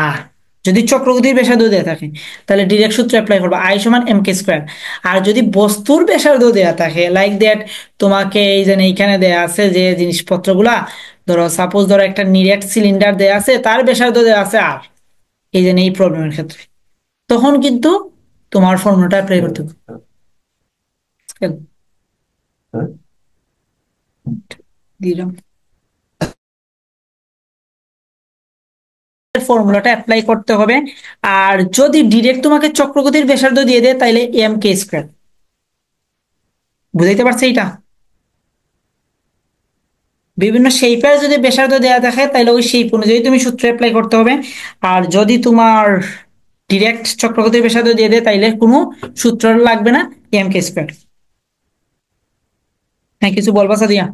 যদি চক্রগতির ব্যাসার্ধ দেওয়া থাকে তাহলে ডিরেক্ট সূত্র অ্যাপ্লাই করবে, আই সমান এম কে স্কোয়ার। আর যদি বস্তুর ব্যাসার্ধ দেওয়া থাকে লাইক দ্যাট, তোমাকে এই যে এইখানে দেয়া আছে যে জিনিসপত্রগুলা, ধরো সাপোজ ধরো একটা নিরেট সিলিন্ডার দেয়া আছে, তার ব্যাসার্ধ দেওয়া আছে আর, এই যে এই প্রবলেমের ক্ষেত্রে, তখন কিন্তু তোমার ফর্মুলাটা অ্যাপ্লাই করতে হবে। দিলাম ফর্মুলাটা অ্যাপ্লাই করতে হবে। আর যদি ডিরেক্ট তোমাকে চক্রগতির ব্যাসার্ধ দিয়ে দেয় তাহলে এম কে স্কোয়ার। বুঝাইতে পারছে এটা? বিভিন্ন শেপের যদি ব্যাসার্ধ দেওয়া থাকে তাহলে ওই শেপ অনুযায়ী তুমি সূত্র অ্যাপ্লাই করতে হবে। আর যদি তোমার ডিরেক্ট চক্রগতির ব্যাসার্ধ দিয়ে দেয় তাইলে কোনো সূত্র লাগবে না, এম কে স্কোয়ার। হ্যাঁ, কিছু বলবা সাদিয়া?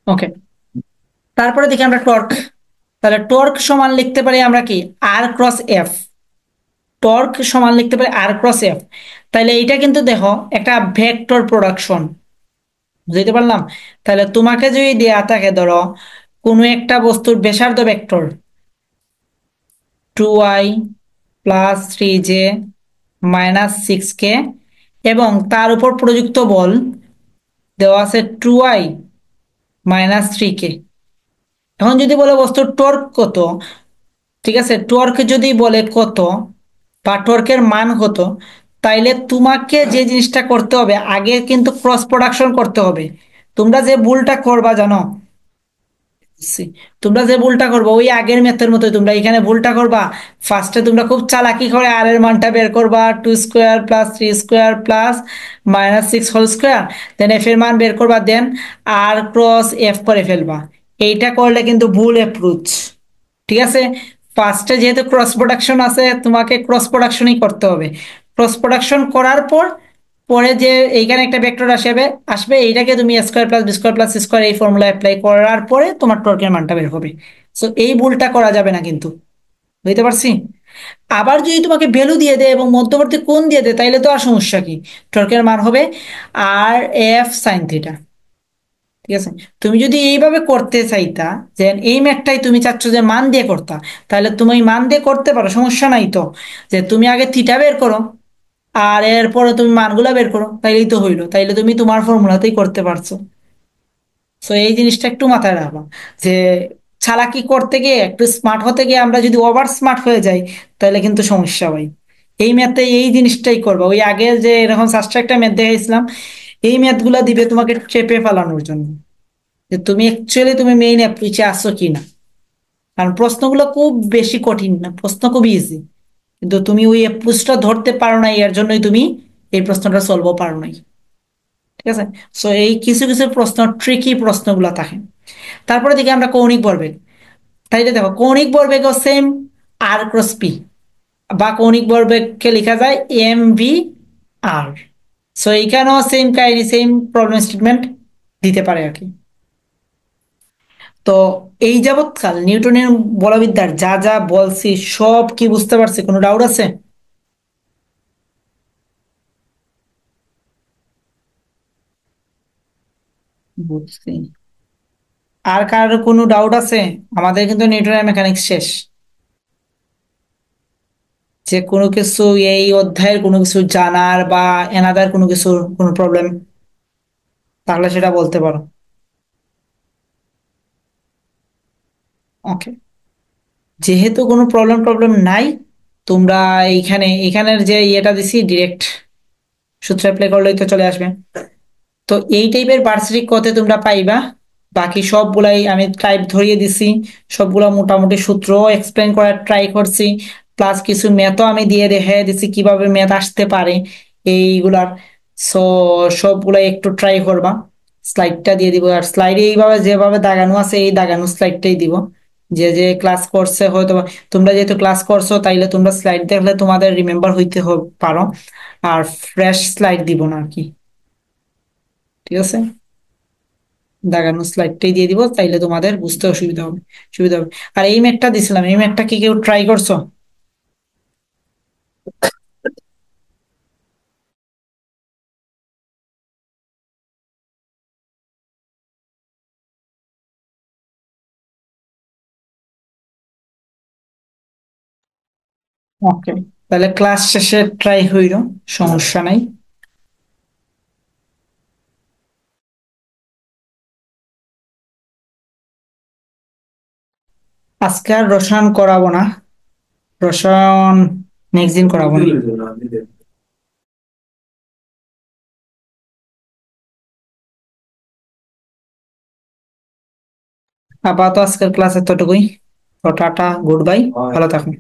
ওকে, তারপরে দেখি আমরা টর্ক। তাহলে টর্ক সমান লিখতে পারি আমরা কি, আর ক্রস এফ। টর্ক সমান লিখতে পারি আর ক্রস এফ। তাহলে এইটা কিন্তু দেখো একটা ভেক্টর প্রোডাকশন, বুঝতে পারলাম? তাহলে তোমাকে যদি দেয়া থাকে ধরো কোনো একটা বস্তুর ব্যাসার্ধ vector 2i plus 3j minus 6k, এবং তার উপর প্রযুক্ত বল দেওয়া আছে 2i মাইনাস 3k। এখন যদি বলে বস্তুর টর্ক কত, ঠিক আছে, টর্ক যদি বলে কত বা টর্কের মান কত, তাইলে তোমাকে যে জিনিসটা করতে হবে আগে কিন্তু ক্রস প্রোডাকশন করতে হবে। তোমরা যে ভুলটা করবা জানো, তোমরা যে ভুলটা করবা ওই আগের ম্যাথের মতো তোমরা এখানে ভুলটা করবা। ফার্স্টে তোমরা খুব চালাকি করে আর এর মানটা বের করবা, 2 square plus 3 square plus minus 6 whole square, then F এর মান বের করবা, দেন আর ক্রস এফ করে ফেলবা। এইটা করলে কিন্তু ভুল অ্যাপ্রোচ। ঠিক আছে, ফার্স্টে যেহেতু ক্রস প্রোডাকশন আছে তোমাকে ক্রস প্রোডাকশনই করতে হবে। ক্রস প্রোডাকশন করার পর পরে যে এইখানে একটা ভেক্টর আসবে আসবে এইটাকে তুমি A square plus B square plus C square এই ফর্মুলা অ্যাপ্লাই করার পরে তোমার টর্কের মানটা বের হবে। সো এই ভুলটা করা যাবে না কিন্তু, বুঝতে পারছি? আবার যদি তোমাকে ভ্যালু দিয়ে দেয় এবং মধ্যবর্তী কোণ দিয়ে দেয় তাইলে তো আর সমস্যা কি, টর্কের মান হবে আর এফ সাইন থিটা। ঠিক আছে, তুমি যদি এইভাবে করতে চাইতা যে এই ম্যাথটাই তুমি চাচ্ছ যে মান দিয়ে করতা, তাহলে তুমি মান দিয়ে করতে পারো, সমস্যা নাই তো। যে তুমি আগে থিটা বের করো আর এরপরে তুমি মানগুলা বের করো, তাইলেই তো হইলো, তাইলে তুমি তোমার ফর্মুলাতেই করতে পারছো। তো এই জিনিসটা একটু মাথায় রাখবা যে চালাকি করতে গিয়ে একটু স্মার্ট হতে গিয়ে আমরা যদি ওভার স্মার্ট হয়ে যাই, তাহলে কিন্তু সমস্যা হয়। এই ম্যাথে এই জিনিসটাই করবো, ওই আগে যে এরকম সাবট্রাক্ট ম্যাথ দেখাইছিলাম, এই ম্যাথ গুলা দিবে তোমাকে চেপে ফেলানোর জন্য, যে তুমি অ্যাকচুয়ালি তুমি মেইন অ্যাপ্রোচে আসো কিনা। কারণ প্রশ্নগুলো খুব বেশি কঠিন না, প্রশ্ন খুব ইজি, কিন্তু তুমি ওই অ্যাপ্রোচটা ধরতে পারো না, এর জন্যই তুমি এই প্রশ্নটা সলভও পারো নাই। ঠিক আছে। সো এই কিছু কিছু প্রশ্ন ট্রিকি প্রশ্নগুলো থাকে। তারপরে দেখি আমরা কৌণিক ভরবেগ। তাইলে দেখো কৌণিক ভরবেগও সেম আর ক্রস পি, বা কৌণিক ভরবেগকে লেখা যায় এম ভি আর। সো এইখানেও সেম কাহিনী, সেম প্রবলেম স্টেটমেন্ট দিতে পারে আর কি। তো এই যাবৎকাল নিউটনের বলবিদ্যার যা যা বলছি সব কি বুঝতে পারছি? কোনো ডাউট আছে? বুঝছি। আর কারোর কোনো ডাউট আছে? আমাদের কিন্তু নিউটনের মেকানিক্স শেষ। যে কোনো কিছু এই অধ্যায়ের কোনো কিছু জানার বা এনাদার কোনো কিছু কোনো প্রবলেম তাহলে সেটা বলতে পারো। ওকে, যেহেতু কোনো প্রবলেম প্রবলেম নাই, তোমরা এইখানে এখানের যে ইয়েটা দিছি ডিরেক্ট সূত্র অ্যাপ্লাই করলেই তো চলে আসবে। তো এই টাইপের ভার্সিটি কতে তোমরা পাইবা। বাকি সবগুলাই আমি টাইপ ধরিয়ে দিছি, সবগুলা মোটামুটি সূত্র এক্সপ্লেন করার ট্রাই করছি, প্লাস কিছু ম্যাথও আমি দিয়ে দেখে দিছি কিভাবে ম্যাথ আসতে পারে এইগুলার। সো সবগুলাই একটু ট্রাই করবা। স্লাইডটা দিয়ে দিব, আর স্লাইডে এইভাবে যেভাবে দাগানো আছে এই দাগানো স্লাইডটাই দিব। যে যে ক্লাস করছে হয়তো তোমরা যেহেতু ক্লাস করছো তাইলে তোমরা স্লাইড দেখলে তোমাদের রিমেম্বার হইতে পারো। আর ফ্রেশ স্লাইড দিব না আর কি। ঠিক আছে, দাগানো স্লাইডটাই দিয়ে দিব, তাইলে তোমাদের বুঝতে অসুবিধা হবে, সুবিধা হবে। আর এই ম্যাথটা দিছিলাম, এই ম্যাথটা কি কেউ ট্রাই করছো? ওকে, তাহলে ক্লাস শেষে ট্রাই হইল, সমস্যা নাই। আজকে আর রসায়ন করাবো না, রসায়ন নেক্সট দিন করাবো না। আপাতত আজকের ক্লাস এতটুকুই। তো টাটা, গুড বাই, ভালো থাকুন।